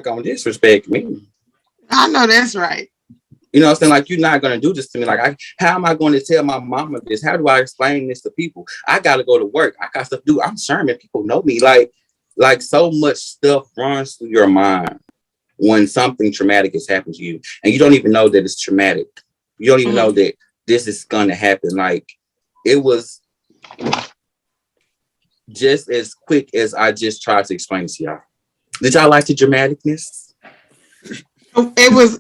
[SPEAKER 3] gonna disrespect me.
[SPEAKER 5] I know that's right.
[SPEAKER 3] You know what I'm saying? Like, you're not gonna do this to me. Like, how am I going to tell my mama this? How do I explain this to people? I gotta go to work. I got stuff to do. I'm Sherman. People know me. Like so much stuff runs through your mind when something traumatic has happened to you, and you don't even know that it's traumatic. You don't even know that this is gonna happen. Like, it was just as quick as I just tried to explain to y'all. Did y'all like the dramaticness?
[SPEAKER 5] It was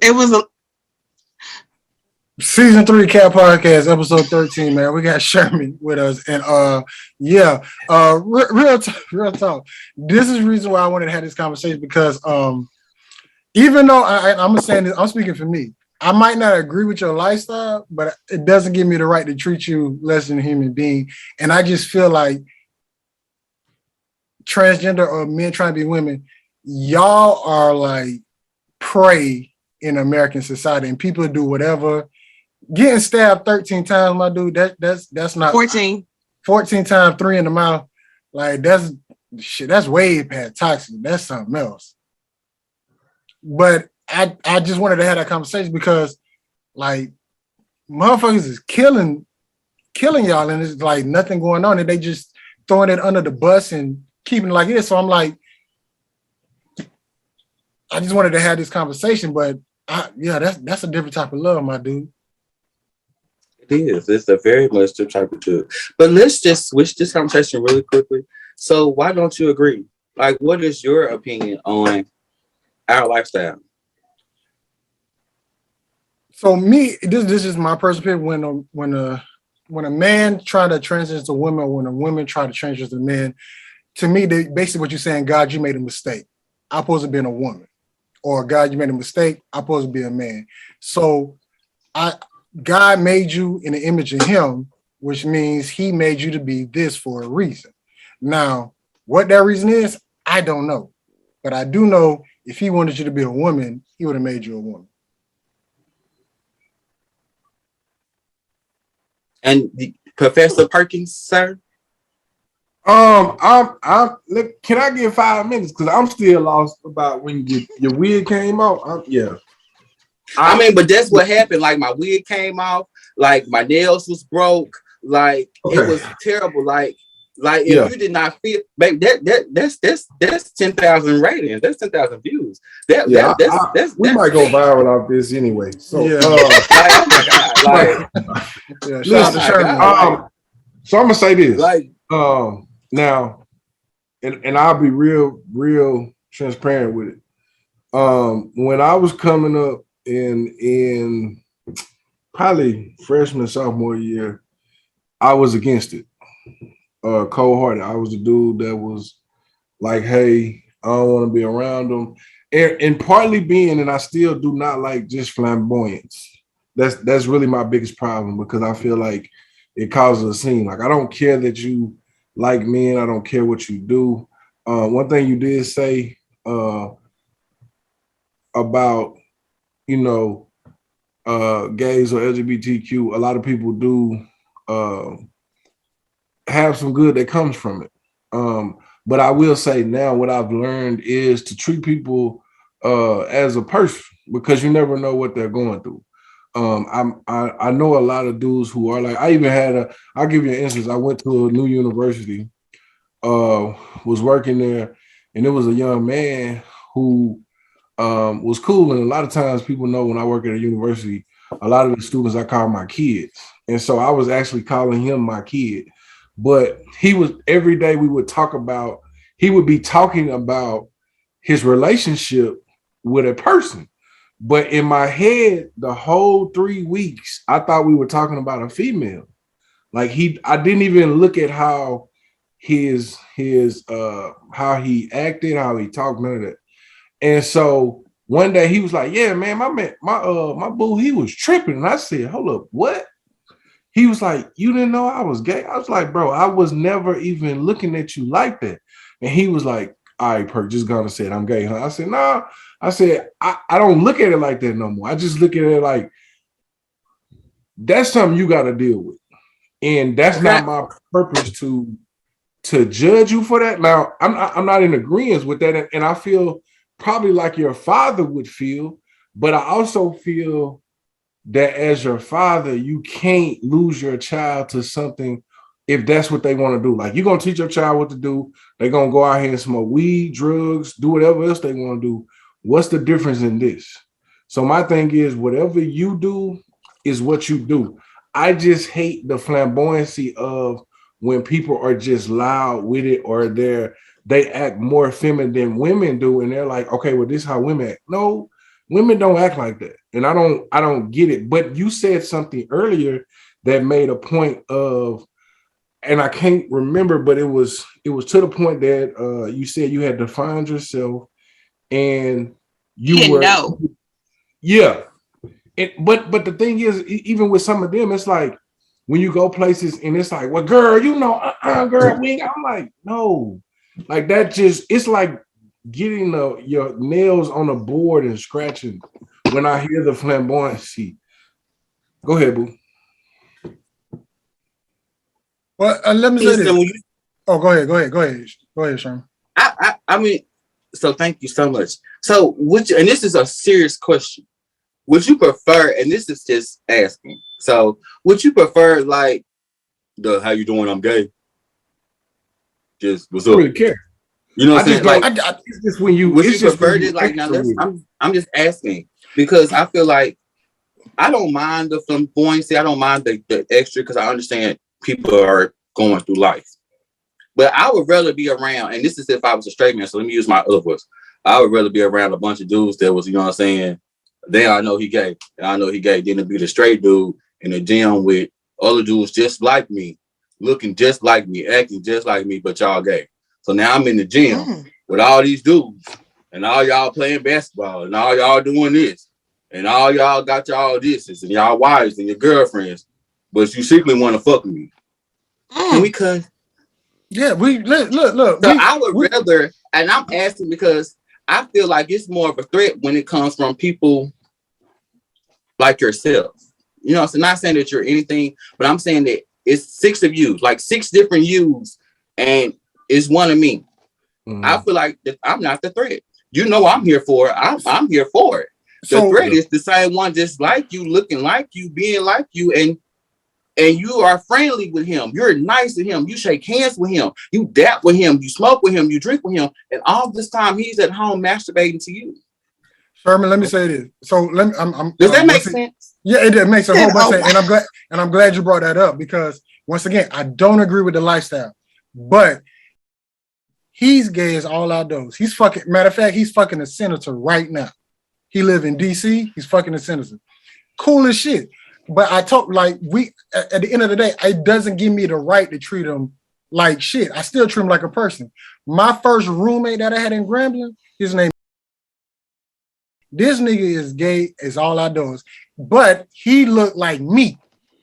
[SPEAKER 4] Season 3 Cat Podcast, episode 13, man. We got Sherman with us. And real talk. This is the reason why I wanted to have this conversation because even though I'm saying this, I'm speaking for me. I might not agree with your lifestyle, but it doesn't give me the right to treat you less than a human being. And I just feel like transgender or men trying to be women, y'all are like prey in American society, and people do whatever. Getting stabbed 13 times, my dude, that's not
[SPEAKER 5] 14
[SPEAKER 4] times 3 in the mouth. Like that's way past toxic. That's something else. But I just wanted to have that conversation because like motherfuckers is killing y'all, and it's like nothing going on, and they just throwing it under the bus and keeping it like this. So I'm like, I just wanted to have this conversation, but that's a different type of love, my dude.
[SPEAKER 3] It is. It's a very much different type of love. But let's just switch this conversation really quickly. So why don't you agree? Like, what is your opinion on our lifestyle?
[SPEAKER 4] So me, this is my personal opinion. When a man try to transition to women, or when a woman try to transition to men, to me, basically what you're saying, God, you made a mistake. I'm supposed to be a woman. Or God, you made a mistake. I'm supposed to be a man. So God made you in the image of him, which means he made you to be this for a reason. Now, what that reason is, I don't know. But I do know if he wanted you to be a woman, he would have made you a woman.
[SPEAKER 3] And Professor Perkins, sir?
[SPEAKER 6] I'm look, can I get 5 minutes? Because I'm still lost about when your wig came out.
[SPEAKER 3] I mean, but that's what happened. Like my wig came off, like my nails was broke, like it was terrible. Like if you did not feel, baby, that's 10,000 ratings. That's 10,000 views. That's
[SPEAKER 6] we might go viral off this anyway. So
[SPEAKER 3] oh my God, like
[SPEAKER 4] shout out to Sherman.
[SPEAKER 6] So I'm gonna say this.
[SPEAKER 3] Like
[SPEAKER 6] now, and I'll be real transparent with it. When I was coming up in probably freshman, sophomore year, I was against it. Cold-hearted. I was the dude that was like, hey, I don't want to be around them. And partly being, and I still do not like just flamboyance. That's really my biggest problem, because I feel like it causes a scene. Like, I don't care that you like men. I don't care what you do. One thing you did say about, gays or LGBTQ, a lot of people do have some good that comes from it. But I will say now what I've learned is to treat people as a person, because you never know what they're going through. I know a lot of dudes who are like, I'll give you an instance. I went to a new university, was working there, and it was a young man who was cool. And a lot of times people know when I work at a university, a lot of the students I call my kids. And so I was actually calling him my kid. But every day he would be talking about his relationship with a person. But in my head, the whole 3 weeks, I thought we were talking about a female. Like I didn't even look at how how he acted, how he talked, none of that. And so one day he was like, yeah, man, my boo, he was tripping. And I said, hold up, what? He was like, you didn't know I was gay? I was like, bro, I was never even looking at you like that. And he was like, all right, Perk, just gonna say I'm gay, huh? I said, nah. I said, I don't look at it like that no more. I just look at it like, that's something you got to deal with. And that's not my purpose to judge you for that. Now, I'm not in agreement with that. And I feel probably like your father would feel, but I also feel that as your father, you can't lose your child to something if that's what they want to do. Like, you're going to teach your child what to do. They're going to go out here and smoke weed, drugs, do whatever else they want to do. What's the difference in this? So my thing is, whatever you do is what you do. I just hate the flamboyancy of when people are just loud with it, or they act more feminine than women do. And they're like, okay, well, this is how women act. No, women don't act like that, and I don't get it. But you said something earlier that made a point of, and I can't remember, but it was to the point that you said you had defined yourself, and you
[SPEAKER 5] didn't
[SPEAKER 6] were
[SPEAKER 5] know.
[SPEAKER 6] yeah. But the thing is, even with some of them, it's like when you go places and it's like, well, girl, girl, I'm like, no, like that just, it's like getting your nails on a board and scratching when I hear the flamboyancy. Go ahead, boo.
[SPEAKER 4] Well, let me say this. Oh, go ahead, Sherman.
[SPEAKER 3] I mean, so thank you so much. So and this is a serious question. Would you prefer, and this is just asking, so would you prefer like the how you doing, I'm gay? Just what's up?
[SPEAKER 6] I don't really care.
[SPEAKER 3] You know what I'm saying? Like,
[SPEAKER 6] it's just when you,
[SPEAKER 3] would you prefer this? Like, now I'm just asking because I feel like I don't mind the flamboyancy. I don't mind the extra because I understand people are going through life. But I would rather be around, and this is if I was a straight man, so let me use my other voice. I would rather be around a bunch of dudes that was, you know what I'm saying? Then I know he gay. And I know he gay. Then to be the straight dude in the gym with other dudes just like me, looking just like me, acting just like me, but y'all gay. So now I'm in the gym with all these dudes, and all y'all playing basketball, and all y'all doing this, and all y'all got y'all this, and y'all wives and your girlfriends, but you secretly want to fuck with me. Can we cut?
[SPEAKER 4] Yeah, we look.
[SPEAKER 3] So I would rather, and I'm asking because I feel like it's more of a threat when it comes from people like yourself. You know, so not saying that you're anything, but I'm saying that it's 6 of you, like 6 different yous, and it's one of me. I feel like that I'm not the threat. You know, I'm here for it. I'm here for it. The threat is the same one, just like you, looking like you, being like you, and you are friendly with him. You're nice to him. You shake hands with him. You dap with him. You smoke with him. You drink with him. And all this time, he's at home masturbating to you.
[SPEAKER 4] Sherman, let me say this. So
[SPEAKER 3] does that make sense?
[SPEAKER 4] Yeah, it makes a whole bunch of sense. And I'm glad you brought that up because once again, I don't agree with the lifestyle, but he's gay as all outdoors. He's fucking. Matter of fact, he's fucking a senator right now. He live in DC. He's fucking a senator. Cool as shit. But I talk like at the end of the day, it doesn't give me the right to treat him like shit. I still treat him like a person. My first roommate that I had in Grambling, his name. This nigga is gay as all outdoors, but he looked like me,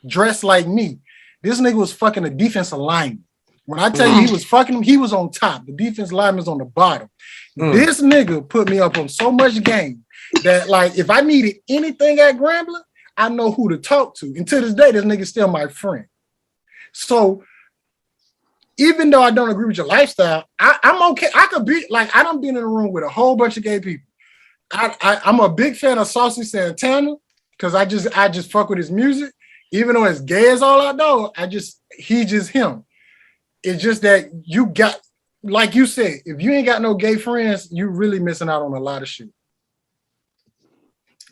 [SPEAKER 4] dressed like me. This nigga was fucking a defensive lineman. When I tell you he was fucking him, he was on top. The defense lineman's on the bottom. This nigga put me up on so much game that like if I needed anything at Grambling, I know who to talk to. And to this day, this nigga's still my friend. So even though I don't agree with your lifestyle, I'm okay. I could be like, I done been in a room with a whole bunch of gay people. I'm a big fan of Saucy Santana because I just fuck with his music. Even though it's gay as all I know, he's just him. It's just that you got, like you said, if you ain't got no gay friends, you really missing out on a lot of shit.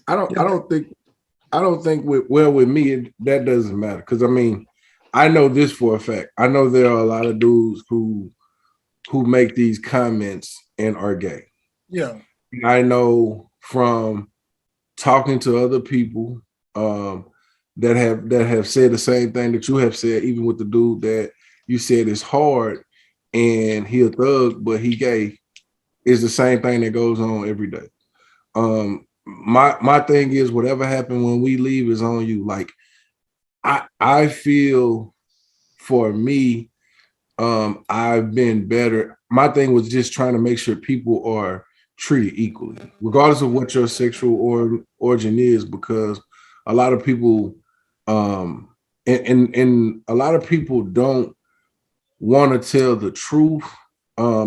[SPEAKER 6] I don't think with me that doesn't matter because I mean I know this for a fact. I know there are a lot of dudes who make these comments and are gay.
[SPEAKER 4] Yeah,
[SPEAKER 6] I know from talking to other people that have said the same thing that you have said. Even with the dude that you said is hard and he a thug but he gay, is the same thing that goes on every day. My thing is whatever happened when we leave is on you. Like I feel for me, I've been better. My thing was just trying to make sure people are treated equally, regardless of what your sexual origin is, because a lot of people and a lot of people don't want to tell the truth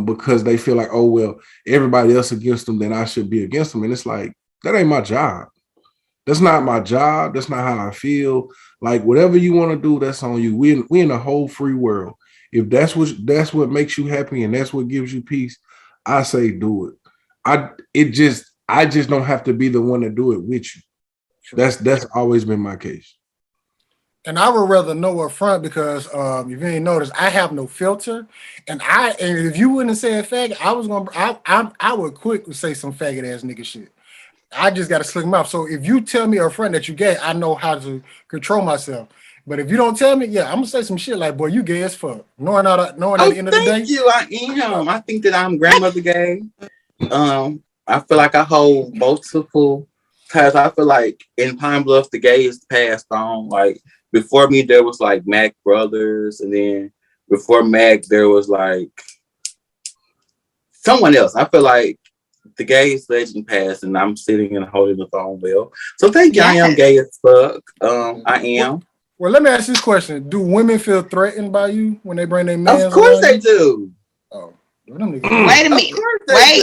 [SPEAKER 6] because they feel like, oh well, everybody else against them, then I should be against them. And it's like, that ain't my job. That's not my job. That's not how I feel. Like whatever you want to do, that's on you. We in a whole free world. If that's what makes you happy and that's what gives you peace, I say do it. I just don't have to be the one to do it with you. That's always been my case.
[SPEAKER 4] And I would rather know up front because if you ain't noticed, I have no filter. And if you wouldn't have said faggot, I would quick say some faggot ass nigga shit. I just got to slick mouth. So if you tell me a friend that you gay, I know how to control myself. But if you don't tell me, I'm gonna say some shit like, "Boy, you gay as fuck." Knowing at the end of the day.
[SPEAKER 3] Thank you. I am. I think that I'm grandmother gay. I feel like I hold multiple. Because I feel like in Pine Bluff, the gays passed on. Like before me, there was like Mac Brothers, and then before Mac, there was like someone else. I feel like the gays legend passed, and I'm sitting and holding the phone well. So thank you. I am gay as fuck. I am.
[SPEAKER 4] Well, let me ask this question: do women feel threatened by you when they bring their men?
[SPEAKER 3] Of course they do.
[SPEAKER 4] Oh.
[SPEAKER 5] Wait a minute. Wait.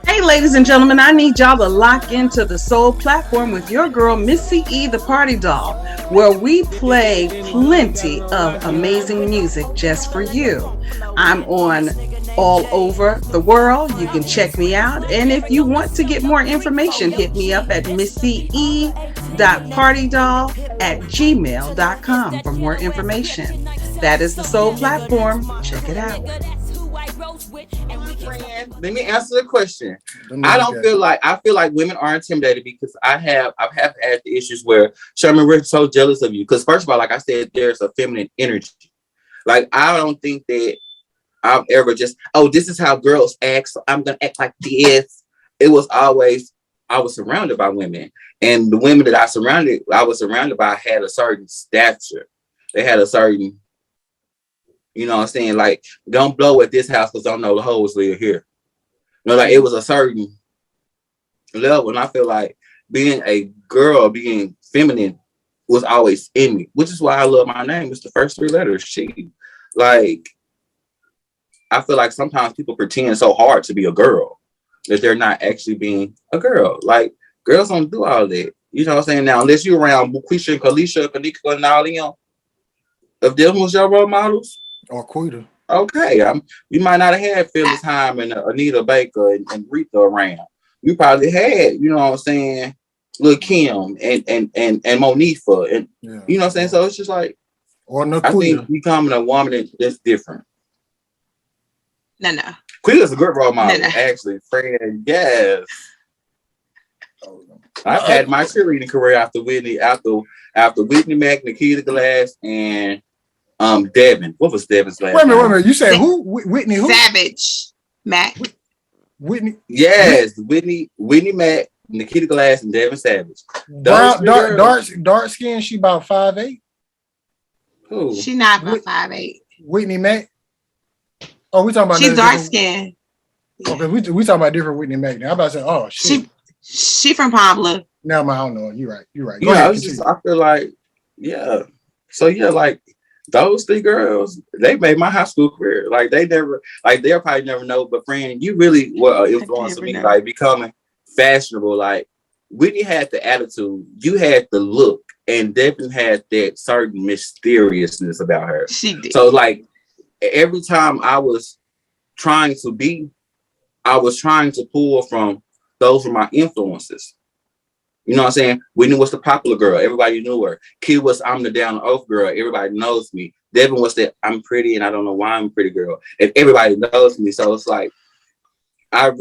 [SPEAKER 9] Hey, ladies and gentlemen, I need y'all to lock into the Soul platform with your girl, Missy E, the Party Doll, where we play plenty of amazing music just for you. I'm on all over the world. You can check me out. And if you want to get more information, hit me up at missye.partydoll@gmail.com for more information. That is the Soul platform. Check it out.
[SPEAKER 3] Let me answer the question. I feel like women are intimidated because I've had the issues where Sherman, we're so jealous of you. Because first of all, like I said, there's a feminine energy. Like I don't think that I've ever just, this is how girls act, so I'm gonna act like this. It was always I was surrounded by women, and the women that I was surrounded by had a certain stature. They had a certain, you know what I'm saying? Like, don't blow at this house because I don't know the hoes live here. You know, like it was a certain level. And I feel like being a girl, being feminine was always in me, which is why I love my name. It's the first 3 letters, she. Like, I feel like sometimes people pretend so hard to be a girl that they're not actually being a girl. Like, girls don't do all that. You know what I'm saying? Now, unless you're around Kovisha and Kovisha, Kanika, and all them, if them was your role models,
[SPEAKER 4] or Quita.
[SPEAKER 3] Okay, you might not have had Phyllis Hyman, Anita Baker, and Rita around. You probably had, you know what I'm saying, Lil' Kim and Monifa, and you know what I'm saying. So it's just like, I think becoming a woman that's different.
[SPEAKER 5] No.
[SPEAKER 3] Quita's a good role model, actually. Fred, yes. I've had my cheerleading career after Whitney Mac, Nikita Glass, and Devin. What was Devin's last name?
[SPEAKER 4] Wait a minute. You said who? Whitney who?
[SPEAKER 5] Savage. Mac.
[SPEAKER 4] Whitney.
[SPEAKER 3] Yes, Whitney Mac, Nikita Glass, and Devin Savage.
[SPEAKER 4] Dark skin. She about 5'8".
[SPEAKER 3] Who?
[SPEAKER 5] She not about 5'8".
[SPEAKER 4] Whitney Mac. Oh, we talking about.
[SPEAKER 5] She's dark skin.
[SPEAKER 4] Okay, we talking about different Whitney Mac. Now I'm about to say, oh shit.
[SPEAKER 5] She from Pablo.
[SPEAKER 4] No, I don't know. You're right.
[SPEAKER 3] Go ahead, I feel like, So like those 3 girls, they made my high school career. Like they'll probably never know, but friend, you really were influencing me, like becoming fashionable. Like Whitney had the attitude, you had the look, and Devin had that certain mysteriousness about her.
[SPEAKER 5] She did.
[SPEAKER 3] So like every time I was trying to pull from those were my influences. You know what I'm saying? Whitney was the popular girl. Everybody knew her. Kid was, I'm the down to earth girl. Everybody knows me. Devin was that I'm pretty and I don't know why I'm a pretty girl. And everybody knows me. So it's like, I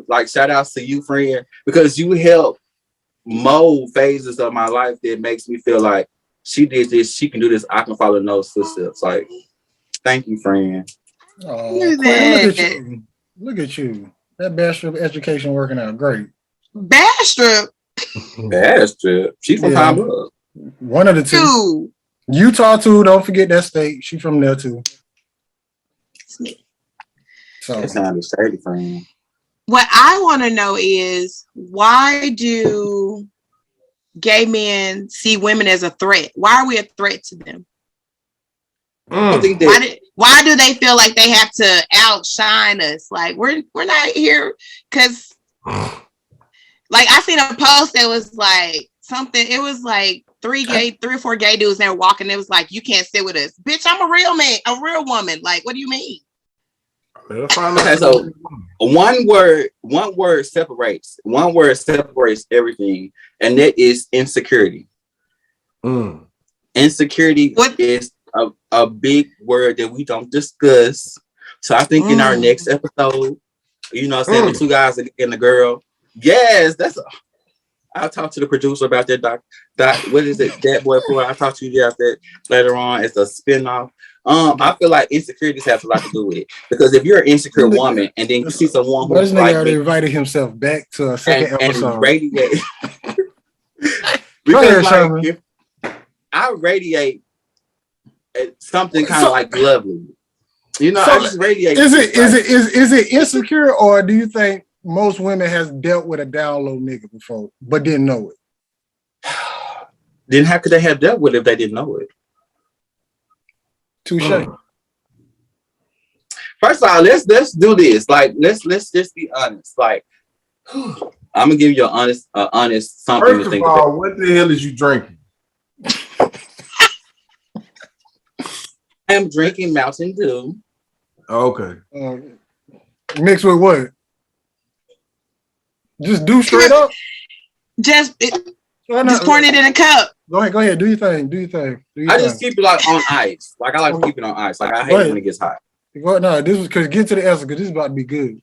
[SPEAKER 3] like shout outs to you, friend, because you help mold phases of my life that makes me feel like she did this, she can do this, I can follow in those footsteps. Like, thank you, friend.
[SPEAKER 4] Oh, look at you. That bachelor education working out great.
[SPEAKER 5] Bastrop.
[SPEAKER 3] She's from Pine Bluff.
[SPEAKER 4] One of the 2. Utah too. Don't forget that state. She's from there too. So
[SPEAKER 3] that sounded sturdy, friend.
[SPEAKER 5] What I want to know is, why do gay men see women as a threat? Why are we a threat to them?
[SPEAKER 3] I think that,
[SPEAKER 5] why do they feel like they have to outshine us? Like we're not here because. Like I seen a post that was like something. It was like 3 or 4 gay dudes. And they were walking. It was like, you can't sit with us, bitch. I'm a real man, a real woman. Like, what do you mean?
[SPEAKER 3] Okay, so one word separates everything, and that is insecurity. Insecurity is a big word that we don't discuss. So I think in our next episode, you know what I'm saying, the 2 guys and the girl, Yes, I'll talk to the producer about that. Doc, what is it? That boy for? I'll talk to you about that later on. It's a spinoff. I feel like insecurities have a lot to do with it because if you're an insecure woman and then you see someone
[SPEAKER 4] But this
[SPEAKER 3] who's
[SPEAKER 4] nigga
[SPEAKER 3] like
[SPEAKER 4] already invited himself back to a second episode.
[SPEAKER 3] and radiate.
[SPEAKER 4] Go ahead,
[SPEAKER 3] Because
[SPEAKER 4] Sherman.
[SPEAKER 3] if I radiate something kind of like lovely, you know, I just radiate.
[SPEAKER 4] Is it insecure, or do you think most women has dealt with a down low nigga before but didn't know it?
[SPEAKER 3] Then how could they have dealt with it if they didn't know it?
[SPEAKER 4] Touche.
[SPEAKER 3] First of all, let's do this. Like, let's just be honest. Like, I'm gonna give you an honest something
[SPEAKER 6] First
[SPEAKER 3] to think
[SPEAKER 6] of all,
[SPEAKER 3] about.
[SPEAKER 6] what the hell is you drinking?
[SPEAKER 3] I am drinking Mountain Dew.
[SPEAKER 6] Okay.
[SPEAKER 4] Mixed with what? Just do straight up.
[SPEAKER 5] Just pouring it in a cup.
[SPEAKER 4] Go ahead. Do your thing.
[SPEAKER 3] I just keep it like on ice. Like I like to keep it on ice. Like I hate it when it gets hot.
[SPEAKER 4] Well, no, this is because get to the answer because this is about to be good.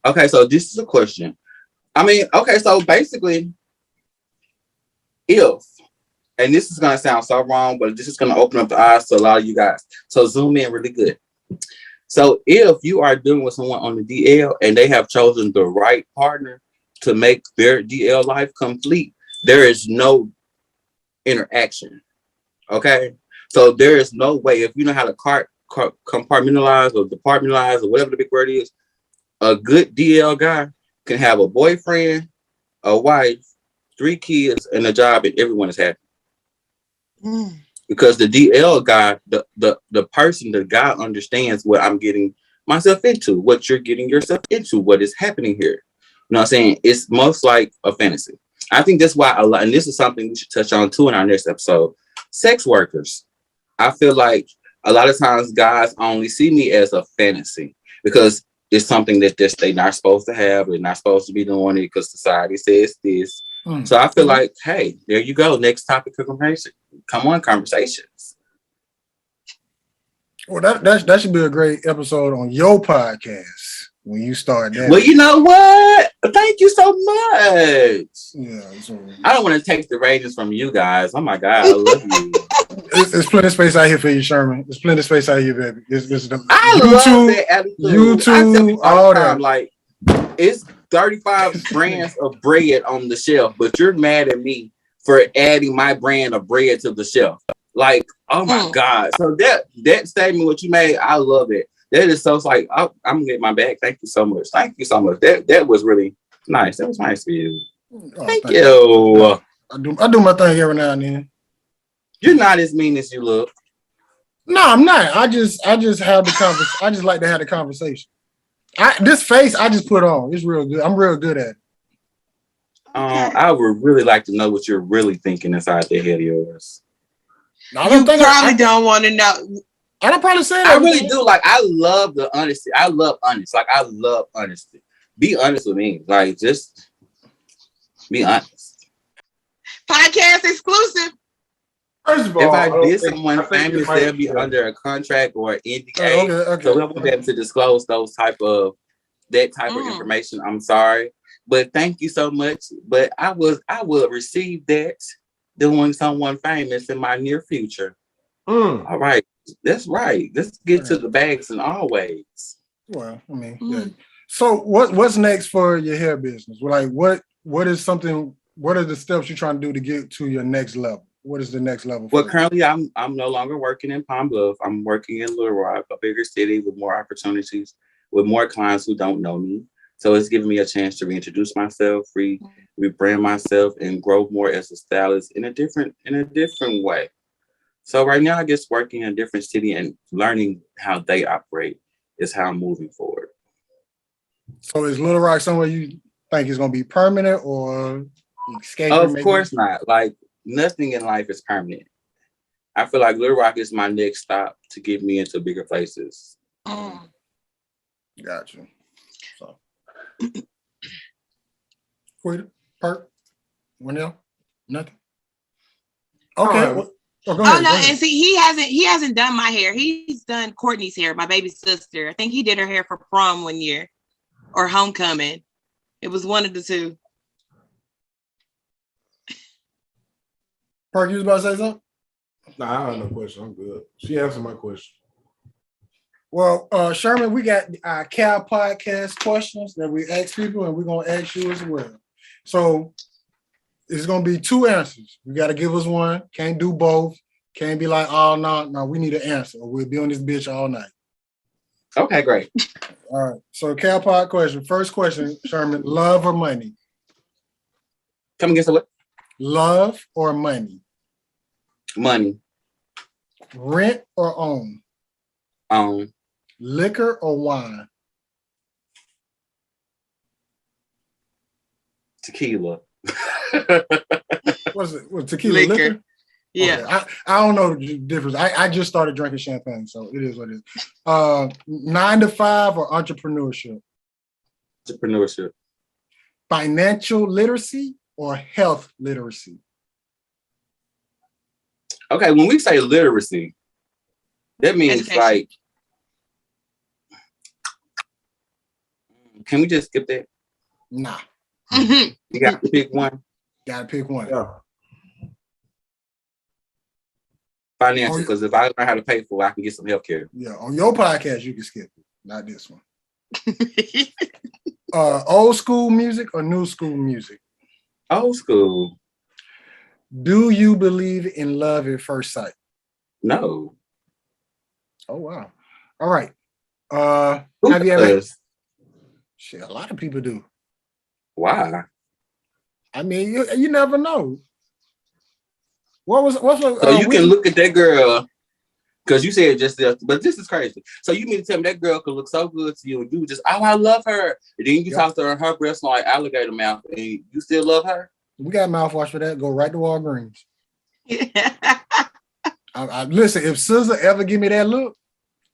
[SPEAKER 3] Okay, so this is a question. I mean, okay, so basically, if, and this is gonna sound so wrong, but this is gonna open up the eyes to a lot of you guys. So zoom in really good. So if you are dealing with someone on the DL and they have chosen the right partner to make their DL life complete, there is no interaction. Okay, so there is no way, if you know how to compartmentalize or departmentalize or whatever the big word is, a good DL guy can have a boyfriend, a wife, 3 kids, and a job, and everyone is happy. Because the DL guy, the person, the guy understands what I'm getting myself into, what you're getting yourself into, what is happening here. You know what I'm saying? It's most like a fantasy. I think that's why a lot, and this is something we should touch on too in our next episode. Sex workers. I feel like a lot of times guys only see me as a fantasy because it's something that they're not supposed to have. They're not supposed to be doing it because society says this. So I feel like, hey, there you go. Next topic of conversation. Come on, conversations.
[SPEAKER 4] Well, that should be a great episode on your podcast when you start that.
[SPEAKER 3] Well, you know what? Thank you so much.
[SPEAKER 4] Yeah,
[SPEAKER 3] I don't want to take the ratings from you guys. Oh my God, I love you.
[SPEAKER 4] There's plenty of space out here for you, Sherman. There's plenty of space out here, baby.
[SPEAKER 3] I love that attitude.
[SPEAKER 4] YouTube, all that.
[SPEAKER 3] Like, it's 35 brands of bread on the shelf, but you're mad at me for adding my brand of bread to the shelf. Like, oh my God. So that statement, what you made, I love it. That is so, it's like, I'm gonna get my bag. Thank you so much. Thank you so much. That was really nice. That was nice for you. Thank you.
[SPEAKER 4] I do my thing every now and then.
[SPEAKER 3] You're not as mean as you look.
[SPEAKER 4] No, I'm not. I just have the conversation. I just like to have the conversation. This face I just put on. It's real good. I'm real good at it.
[SPEAKER 3] I would really like to know what you're really thinking inside the head of yours.
[SPEAKER 5] You probably don't want to know.
[SPEAKER 4] I don't probably say that.
[SPEAKER 3] I really do. Like, I love the honesty. I love honesty. Like, I love honesty. Be honest with me. Like, just be honest.
[SPEAKER 5] Podcast exclusive.
[SPEAKER 6] First of all,
[SPEAKER 3] if I did someone famous, they'll be under a contract or an NDA. Okay. So we won't be able to disclose that type of information. I'm sorry. But thank you so much. But I will receive that doing someone famous in my near future. All right. That's right. Let's get to the bags in all ways.
[SPEAKER 4] Well, I mean, yeah. So what's next for your hair business? Like what are the steps you're trying to do to get to your next level? What is the next level?
[SPEAKER 3] Well, currently I'm no longer working in Palm Bluff. I'm working in Little Rock, a bigger city with more opportunities, with more clients who don't know me. So it's giving me a chance to reintroduce myself, rebrand myself, and grow more as a stylist in a different way. So right now, I guess working in a different city and learning how they operate is how I'm moving forward.
[SPEAKER 4] So is Little Rock somewhere you think is going to be permanent or escaping?
[SPEAKER 3] Of course not. Like, nothing in life is permanent. I feel like Little Rock is my next stop to get me into bigger places.
[SPEAKER 4] Gotcha. So, Quita, Perk, Winnell, nothing. Okay. Go ahead.
[SPEAKER 5] And see, he hasn't done my hair. He's done Courtney's hair, my baby sister. I think he did her hair for prom one year or homecoming. It was one of the two.
[SPEAKER 4] Park, you was about to say something?
[SPEAKER 6] Nah, I have no question. I'm good. She answered my question.
[SPEAKER 4] Well, Sherman, we got our Cal podcast questions that we ask people, and we're gonna ask you as well. So it's gonna be 2 answers. You got to give us one. Can't do both. Can't be like, oh no, we need an answer, or we'll be on this bitch all night.
[SPEAKER 3] Okay, great.
[SPEAKER 4] All right. So Cal pod question. First question, Sherman: love or money?
[SPEAKER 3] Come against the what?
[SPEAKER 4] Love or money?
[SPEAKER 3] Money.
[SPEAKER 4] Rent or own? Liquor or wine?
[SPEAKER 3] Tequila.
[SPEAKER 4] What's it? What, tequila liquor?
[SPEAKER 5] Yeah.
[SPEAKER 4] Okay. I don't know the difference. I just started drinking champagne, so it is what it is. 9 to 5 or entrepreneurship?
[SPEAKER 3] Entrepreneurship.
[SPEAKER 4] Financial literacy or health literacy?
[SPEAKER 3] Okay, when we say literacy, that means
[SPEAKER 5] Education.
[SPEAKER 3] like, can we just skip that?
[SPEAKER 4] Nah.
[SPEAKER 3] You got to pick one.
[SPEAKER 4] Gotta pick one.
[SPEAKER 6] Yeah.
[SPEAKER 3] Financial, because if I learn how to pay for it, I can get some health care.
[SPEAKER 4] Yeah, on your podcast, you can skip it, not this one. Old school music or new school music?
[SPEAKER 3] Old school.
[SPEAKER 4] Do you believe in love at first sight?
[SPEAKER 3] No.
[SPEAKER 4] Oh, wow. All right. Have you ever? Shit, a lot of people do.
[SPEAKER 3] Why?
[SPEAKER 4] I mean, you never know. What's
[SPEAKER 3] so you can look at that girl, because you said just this, but this is crazy. So you mean to tell me that girl could look so good to you, and you just, oh, I love her. And then you talk to her breasts like alligator mouth, and you still love her?
[SPEAKER 4] We got mouthwash for that. Go right to Walgreens. Listen, if SZA ever give me that look,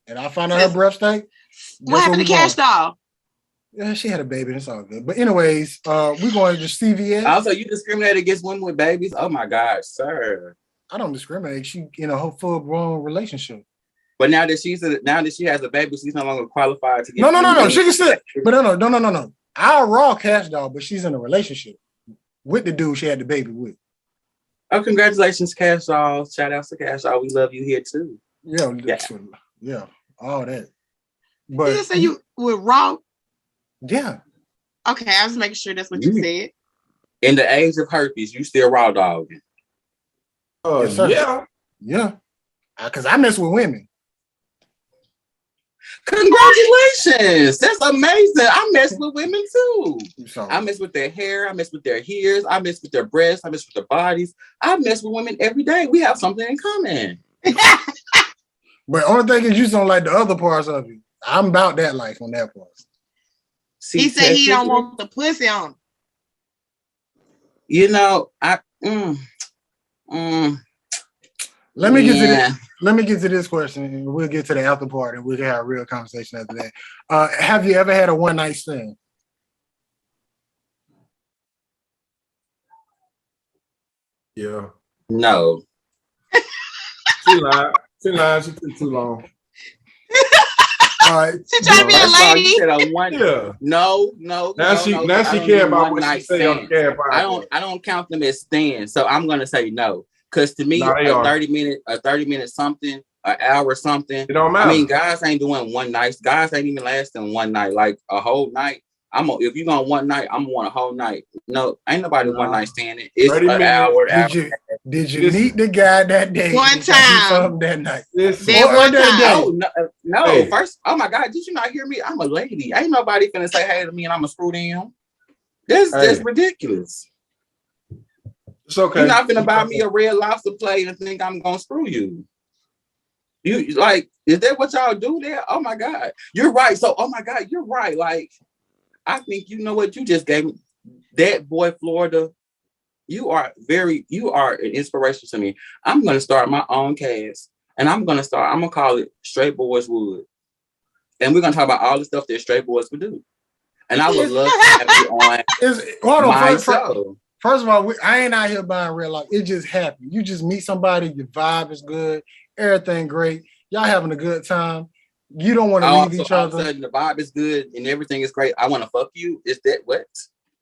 [SPEAKER 4] and I find out her breath stank,
[SPEAKER 5] what happened to Cash Doll?
[SPEAKER 4] Yeah, she had a baby. It's all good. But anyways, we're going to just CVS.
[SPEAKER 3] Also, you discriminate against women with babies? Oh my God, sir.
[SPEAKER 4] I don't discriminate. She in a whole full-blown relationship.
[SPEAKER 3] But now that she has a baby, she's no longer qualified to get.
[SPEAKER 4] No. She can still. But no. I'll raw Cash Doll, but she's in a relationship with the dude she had the baby with.
[SPEAKER 3] Oh, congratulations, Cash Doll. Shout out to Cash Doll. We love you here too.
[SPEAKER 4] Yeah, all that. But
[SPEAKER 5] you just say you were raw.
[SPEAKER 4] Yeah.
[SPEAKER 5] Okay, I was making sure that's what you said.
[SPEAKER 3] In the age of herpes, you still raw dogging.
[SPEAKER 6] Oh,
[SPEAKER 4] yes, yeah. Because I mess with women.
[SPEAKER 3] Congratulations. That's amazing. I mess with women too. I mess with their hair. I mess with their ears. I mess with their breasts. I mess with their bodies. I mess with women every day. We have something in common.
[SPEAKER 4] But only thing is you just don't like the other parts of it. I'm about that life on that part.
[SPEAKER 5] See, he said he don't want the pussy on.
[SPEAKER 3] You know,
[SPEAKER 4] Let me get to this question, and we'll get to the after part, and we'll have a real conversation after that. Have you ever had a one-night stand?
[SPEAKER 6] Yeah.
[SPEAKER 3] No.
[SPEAKER 6] She lied. She took too long.
[SPEAKER 4] All right.
[SPEAKER 5] She trying to be a lady.
[SPEAKER 3] Yeah. No.
[SPEAKER 6] Now she care about what she say on the care about.
[SPEAKER 3] I don't count them as stands, so I'm gonna say no. Because to me, a 30 minute something, an hour something.
[SPEAKER 6] It don't matter.
[SPEAKER 3] I mean, guys ain't doing one night. Guys ain't even lasting one night. Like a whole night. If you going one night, I'm going a whole night. No, ain't nobody one night standing. It's an hour.
[SPEAKER 4] Did you meet the guy that day?
[SPEAKER 5] One time.
[SPEAKER 4] That night.
[SPEAKER 3] No. Hey. First, oh my God, did you not hear me? I'm a lady. Ain't nobody finna say hey to me and I'm a screw them. That's ridiculous.
[SPEAKER 6] It's okay.
[SPEAKER 3] You're not finna buy me a Red Lobster plate and think I'm gonna screw you. You like, is that what y'all do there? Oh my God, you're right. So, oh my God, you're right. Like, I think you know what you just gave me. That boy, Florida, you are an inspiration to me. I'm gonna start my own cast, and I'm gonna call it Straight Boys Would, and we're gonna talk about all the stuff that straight boys would do. And I would love to have you on my show.
[SPEAKER 4] First of all, I ain't out here buying real life. It just happened. You just meet somebody, your vibe is good, everything great. Y'all having a good time. You don't want to leave each other.
[SPEAKER 3] All of a sudden, the vibe is good and everything is great. I want to fuck you. Is that what?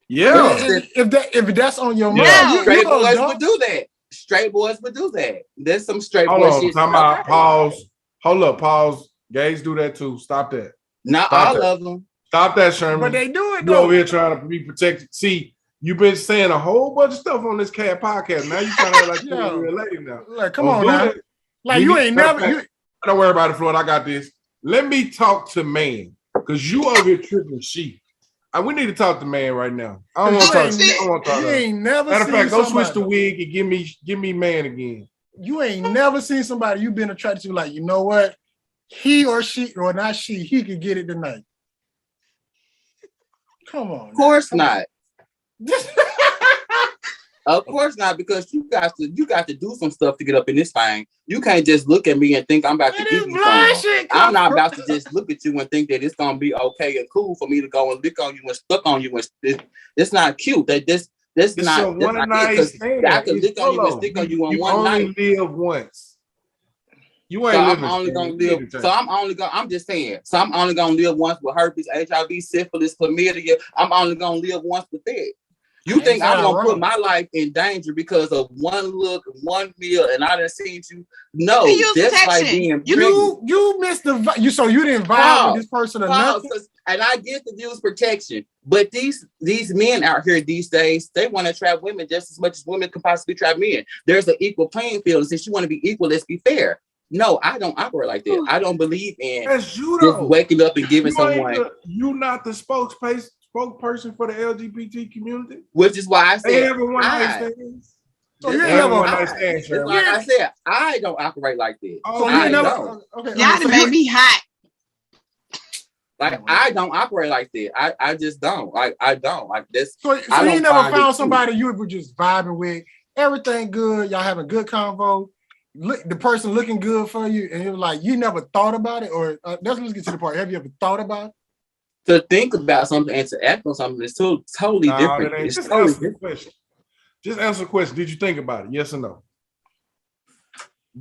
[SPEAKER 6] Yeah.
[SPEAKER 4] If that's on your mind,
[SPEAKER 5] Yeah.
[SPEAKER 3] Straight boys would do that. Straight boys would do that. There's some straight
[SPEAKER 6] Hold
[SPEAKER 3] boy
[SPEAKER 6] on,
[SPEAKER 3] shit.
[SPEAKER 6] time out. Pause. Hold up, pause. Gays do that too. Stop that.
[SPEAKER 3] Not
[SPEAKER 6] Stop
[SPEAKER 3] all
[SPEAKER 6] that.
[SPEAKER 3] of them.
[SPEAKER 6] Stop that, Sherman.
[SPEAKER 4] but they do it
[SPEAKER 6] You
[SPEAKER 4] though.
[SPEAKER 6] over here trying to be protected. See, you've been saying a whole bunch of stuff on this cat podcast. Now you trying to act like you're a real lady now.
[SPEAKER 4] Like, come
[SPEAKER 6] Don't
[SPEAKER 4] on
[SPEAKER 6] do
[SPEAKER 4] now.
[SPEAKER 6] that.
[SPEAKER 4] Like you ain't never.
[SPEAKER 6] Don't worry about it, Floyd. I got this. Let me talk to man, because you over here tripping sheep. We need to talk to man right now. I don't want to talk to you. I don't want to talk to
[SPEAKER 4] You ain't never
[SPEAKER 6] Matter of
[SPEAKER 4] seen
[SPEAKER 6] fact, go
[SPEAKER 4] somebody.
[SPEAKER 6] switch the wig and give me man again.
[SPEAKER 4] You ain't never seen somebody you've been attracted to, like, you know what? He or she, or not she, he could get it tonight. Come on.
[SPEAKER 3] Of course not. Of course not, because you got to do some stuff to get up in this thing. You can't just look at me and think I'm about to give you something. I'm not about to just look at you and think that it's gonna be okay and cool for me to go and lick on you and stuck on you. And it's not cute. That's not one night stand. I can lick on you and stick on you on one night.
[SPEAKER 6] You only live once. You ain't
[SPEAKER 3] so
[SPEAKER 6] living.
[SPEAKER 3] I'm only gonna live. So I'm just saying. So I'm only gonna live once with herpes, HIV, syphilis, chlamydia. I'm only gonna live once with that. You think I'm gonna put my life in danger because of one look, one meal, and I done seen you? No, that's like being
[SPEAKER 4] you missed so you didn't vibe with this person or nothing.
[SPEAKER 3] And I get to use protection, but these men out here these days, they want to trap women just as much as women can possibly trap men. There's an equal playing field, and since you want to be equal, let's be fair. No, I don't operate like that. I don't believe in just waking up and giving someone.
[SPEAKER 6] You not the spokesperson for the LGBT community,
[SPEAKER 3] which is why I said
[SPEAKER 6] everyone understands.
[SPEAKER 4] So you never
[SPEAKER 3] understand. Like I said, I don't operate like that.
[SPEAKER 4] So you never.
[SPEAKER 5] Okay, y'all made me hot.
[SPEAKER 3] Like I don't operate like that. I just don't. Like I don't like this.
[SPEAKER 4] So you never found somebody you were just vibing with, everything good, y'all having good convo, the person looking good for you, and you're like, you never thought about it, or let's get to the part. Have you ever thought about it?
[SPEAKER 3] To think about something and to act on something is totally different. It's
[SPEAKER 6] just
[SPEAKER 3] totally
[SPEAKER 6] answer the question. Just answer the question. Did you think about it? Yes or no?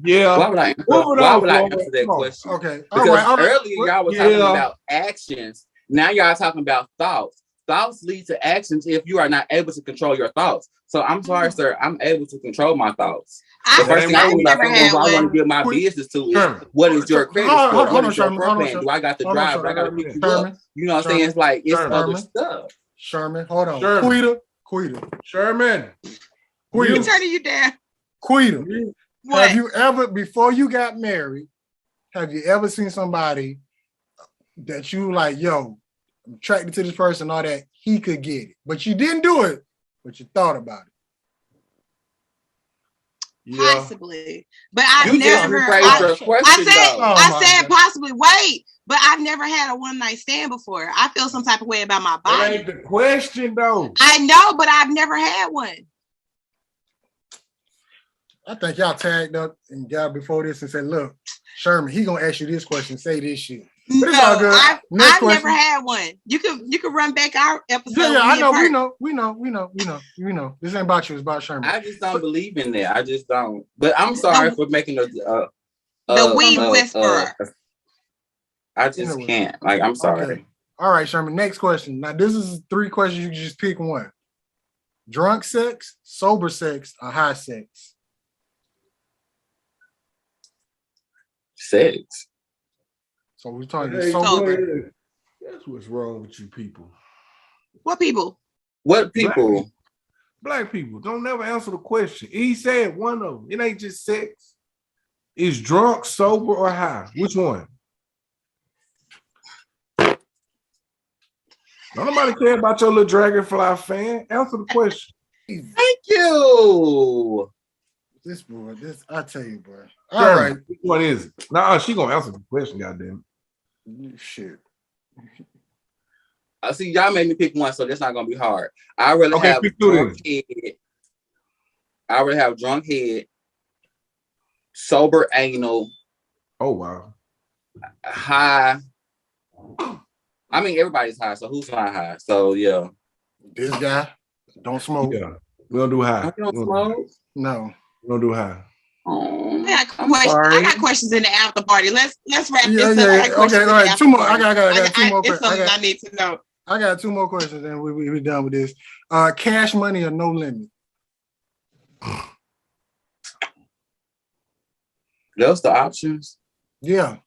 [SPEAKER 6] Yeah.
[SPEAKER 3] Why would I answer that question?
[SPEAKER 4] Okay.
[SPEAKER 3] Because earlier y'all were talking about actions. Now y'all talking about thoughts. Thoughts lead to actions if you are not able to control your thoughts. So I'm sorry, sir. I'm able to control my thoughts. The first thing I want to give my business to is what is your credit score? What is your plan? Do I got the drive? Do I got to pick you up? You know what I'm saying? It's like it's other stuff.
[SPEAKER 4] Sherman, hold on. Quita.
[SPEAKER 6] Sherman.
[SPEAKER 5] I'm turning you down.
[SPEAKER 4] Quita. Have you ever, before you got married, have you ever seen somebody that you like, yo, I'm attracted to this person, all that, he could get it, but you didn't do it, but you thought about it?
[SPEAKER 5] Yeah. Possibly, but I've never. I said possibly. Wait, but I've never had a one night stand before. I feel some type of way about my body.
[SPEAKER 6] That ain't the question, though.
[SPEAKER 5] I know, but I've never had one.
[SPEAKER 4] I think y'all tagged up and got before this and said, "Look, Sherman, he gonna ask you this question. Say this shit." But it's all good.
[SPEAKER 5] I've never had one. You can run back our episode.
[SPEAKER 4] Yeah, I know. We know. This ain't about you. It's about Sherman.
[SPEAKER 3] I just don't believe in that. I just don't. But I'm sorry for making
[SPEAKER 5] the weave whisperer.
[SPEAKER 3] I just can't. Like, I'm sorry.
[SPEAKER 4] Okay. All right, Sherman. Next question. Now, this is 3 questions. You can just pick one. Drunk sex, sober sex, or high sex?
[SPEAKER 3] Sex.
[SPEAKER 4] So we're talking sober.
[SPEAKER 6] That's what's wrong with you people.
[SPEAKER 5] What people?
[SPEAKER 3] What people?
[SPEAKER 6] Black people. Don't never answer the question. He said one of them. It ain't just sex. It's drunk, sober, or high. Which one? Don't nobody care about your little Dragonfly fan. Answer the question.
[SPEAKER 3] Thank you.
[SPEAKER 4] This boy, I tell you, bro. All right.
[SPEAKER 6] Which one is it? Nah, she gonna answer the question, goddamn.
[SPEAKER 4] Shit.
[SPEAKER 3] I see y'all made me pick one, so that's not gonna be hard. I really have drunk head. I would have drunk head, sober anal.
[SPEAKER 6] Oh wow.
[SPEAKER 3] High. I mean, everybody's high, so who's not high? So yeah.
[SPEAKER 4] This guy don't smoke.
[SPEAKER 6] Yeah. We don't do high.
[SPEAKER 3] You don't smoke?
[SPEAKER 4] No.
[SPEAKER 6] We don't do high.
[SPEAKER 3] Oh,
[SPEAKER 5] I got questions in the after party. Let's wrap this up.
[SPEAKER 4] Okay, all right. 2 more. I got 2 more.
[SPEAKER 5] It's something I need to know.
[SPEAKER 4] I got 2 more questions, and we done with this. Cash money or no limit?
[SPEAKER 3] Those the options.
[SPEAKER 4] Yeah.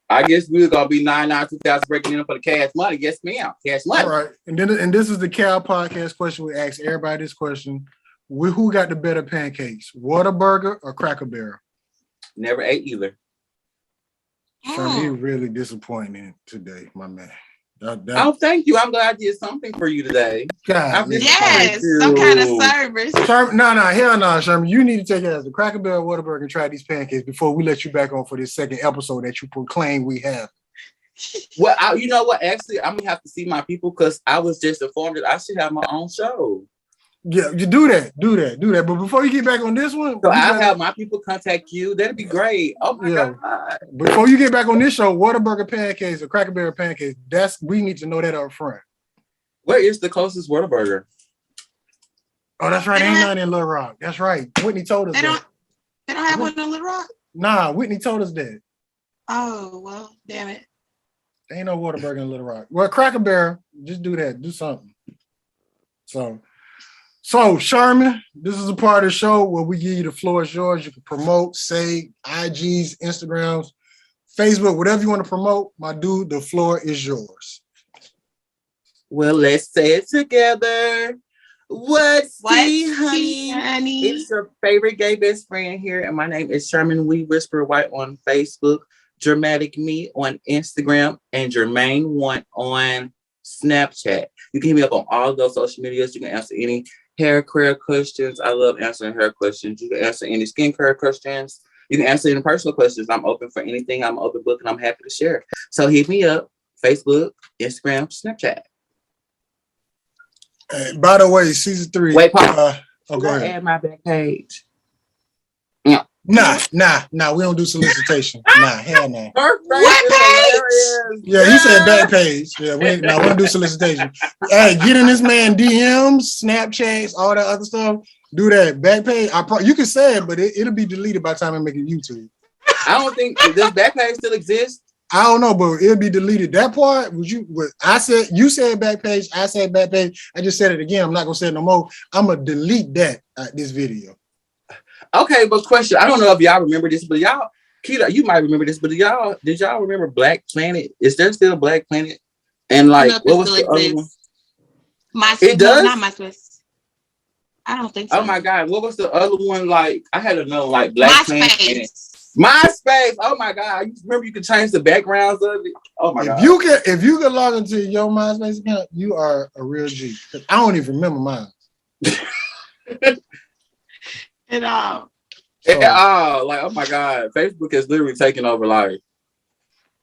[SPEAKER 3] I guess we're gonna be 992,000 breaking in for the cash money. Yes, ma'am. Cash money.
[SPEAKER 4] All right. And this is the Cal podcast question. We ask everybody this question. Who got the better pancakes? Whataburger or Cracker Barrel?
[SPEAKER 3] Never ate either.
[SPEAKER 4] Sherman, you're really disappointing today, my man.
[SPEAKER 3] Oh, thank you. I'm glad I did something for you today.
[SPEAKER 4] God,
[SPEAKER 5] yes, some kind of service.
[SPEAKER 4] Sherman, no, hell no, Sherman. You need to take it as a Cracker Barrel, Whataburger, and try these pancakes before we let you back on for this second episode that you proclaim we have.
[SPEAKER 3] Well, you know what? Actually, I'm gonna have to see my people because I was just informed that I should have my own show.
[SPEAKER 4] Yeah, you do that. But before you get back on this one,
[SPEAKER 3] so I'll have my people contact you. That'd be great. Oh my God.
[SPEAKER 4] Before you get back on this show, Whataburger pancakes or Cracker Barrel pancakes, we need to know that up front.
[SPEAKER 3] Where is the closest Whataburger?
[SPEAKER 4] Oh, that's right. Ain't none in Little Rock. That's right. Whitney told us that.
[SPEAKER 5] They don't have one in Little Rock?
[SPEAKER 4] Nah, Whitney told us that.
[SPEAKER 5] Oh, well, damn it.
[SPEAKER 4] Ain't no Whataburger in Little Rock. Well, Cracker Barrel, just do that. Do something. So, Sherman, this is a part of the show where we give you the floor is yours. You can promote, say, IGs, Instagrams, Facebook, whatever you want to promote. My dude, the floor is yours.
[SPEAKER 3] Well, let's say it together. What's tea, honey? It's your favorite gay best friend here, and my name is Sherman Weave Whisper White on Facebook, Dramatic Me on Instagram, and Jermaine1 on Snapchat. You can hit me up on all of those social medias. You can answer any hair care questions. I love answering hair questions. You can answer any skincare questions. You can answer any personal questions. I'm open for anything. I'm open book and I'm happy to share. So hit me up, Facebook, Instagram, Snapchat.
[SPEAKER 4] By the way, season 3.
[SPEAKER 3] Wait, Paul.
[SPEAKER 4] Go ahead.
[SPEAKER 3] Add my back page.
[SPEAKER 4] Nah. We don't do solicitation. Hell no.
[SPEAKER 5] What page?
[SPEAKER 4] Yeah, he said back page. Yeah, we don't do solicitation. Hey, get in this man DMs, Snapchats, all that other stuff. Do that back page. You can say it, but it'll be deleted by the time I make it YouTube.
[SPEAKER 3] I don't think does back page still exist.
[SPEAKER 4] I don't know, but it'll be deleted. That part you said back page. I said back page. I just said it again. I'm not gonna say it no more. I'm gonna delete that this video.
[SPEAKER 3] Okay, but question. I don't know if y'all remember this, but y'all, Keita, you might remember this, but did y'all remember Black Planet? Is there still Black Planet? And like, what was the other one?
[SPEAKER 5] MySpace. It does? Not MySpace. I don't think so.
[SPEAKER 3] Oh my God, what was the other one? Like, I had to know, like Black Planet. MySpace. Oh my God, you remember you could change the backgrounds of it? Oh my God.
[SPEAKER 4] If you could log into your MySpace account, you are a real G. I don't even remember mine.
[SPEAKER 5] At all.
[SPEAKER 3] Like, oh my God, Facebook is literally taking over life.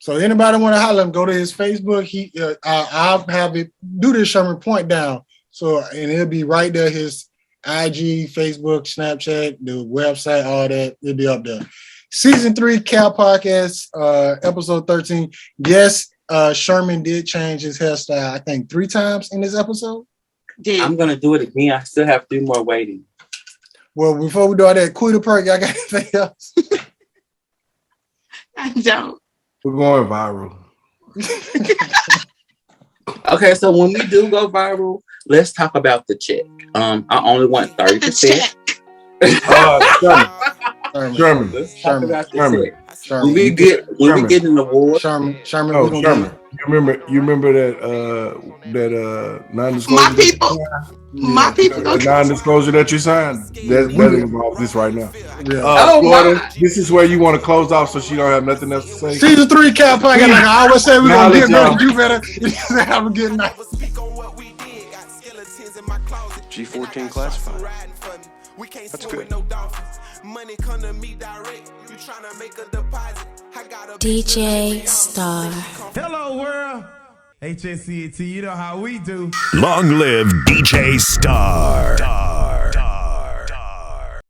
[SPEAKER 4] So anybody want to holler him, go to his Facebook. I'll have it do this, Sherman, point down. So, and it'll be right there, his IG, Facebook, Snapchat, the website, all that. It'll be up there. Season 3, Cal Podcast, episode 13. Yes, Sherman did change his hairstyle, I think 3 times in this episode.
[SPEAKER 3] I'm going to do it again. I still have 3 more waiting.
[SPEAKER 4] Well, before we do all that, Quita Perk, y'all got anything else?
[SPEAKER 5] I don't.
[SPEAKER 6] We're going viral.
[SPEAKER 3] Okay, so when we do go viral, let's talk about the check. I only want 30%.
[SPEAKER 6] Sherman.
[SPEAKER 3] Let's talk about the check. When we get an award,
[SPEAKER 4] Sherman.
[SPEAKER 6] You remember that non-disclosure?
[SPEAKER 5] My people.
[SPEAKER 6] Non-disclosure that you signed. That involves this right now.
[SPEAKER 4] Yeah.
[SPEAKER 6] Florida, this is where you want to close off, so she don't have nothing else to say.
[SPEAKER 4] Season 3, Cal Podcast. Like I always say, we're gonna get better. You better have a good night.
[SPEAKER 10] G14 classified. That's good. Money come to me direct. You tryna make a deposit. I got a
[SPEAKER 8] DJ Star.
[SPEAKER 11] Hello world. HSCT, you know how we do.
[SPEAKER 12] Long live DJ Star.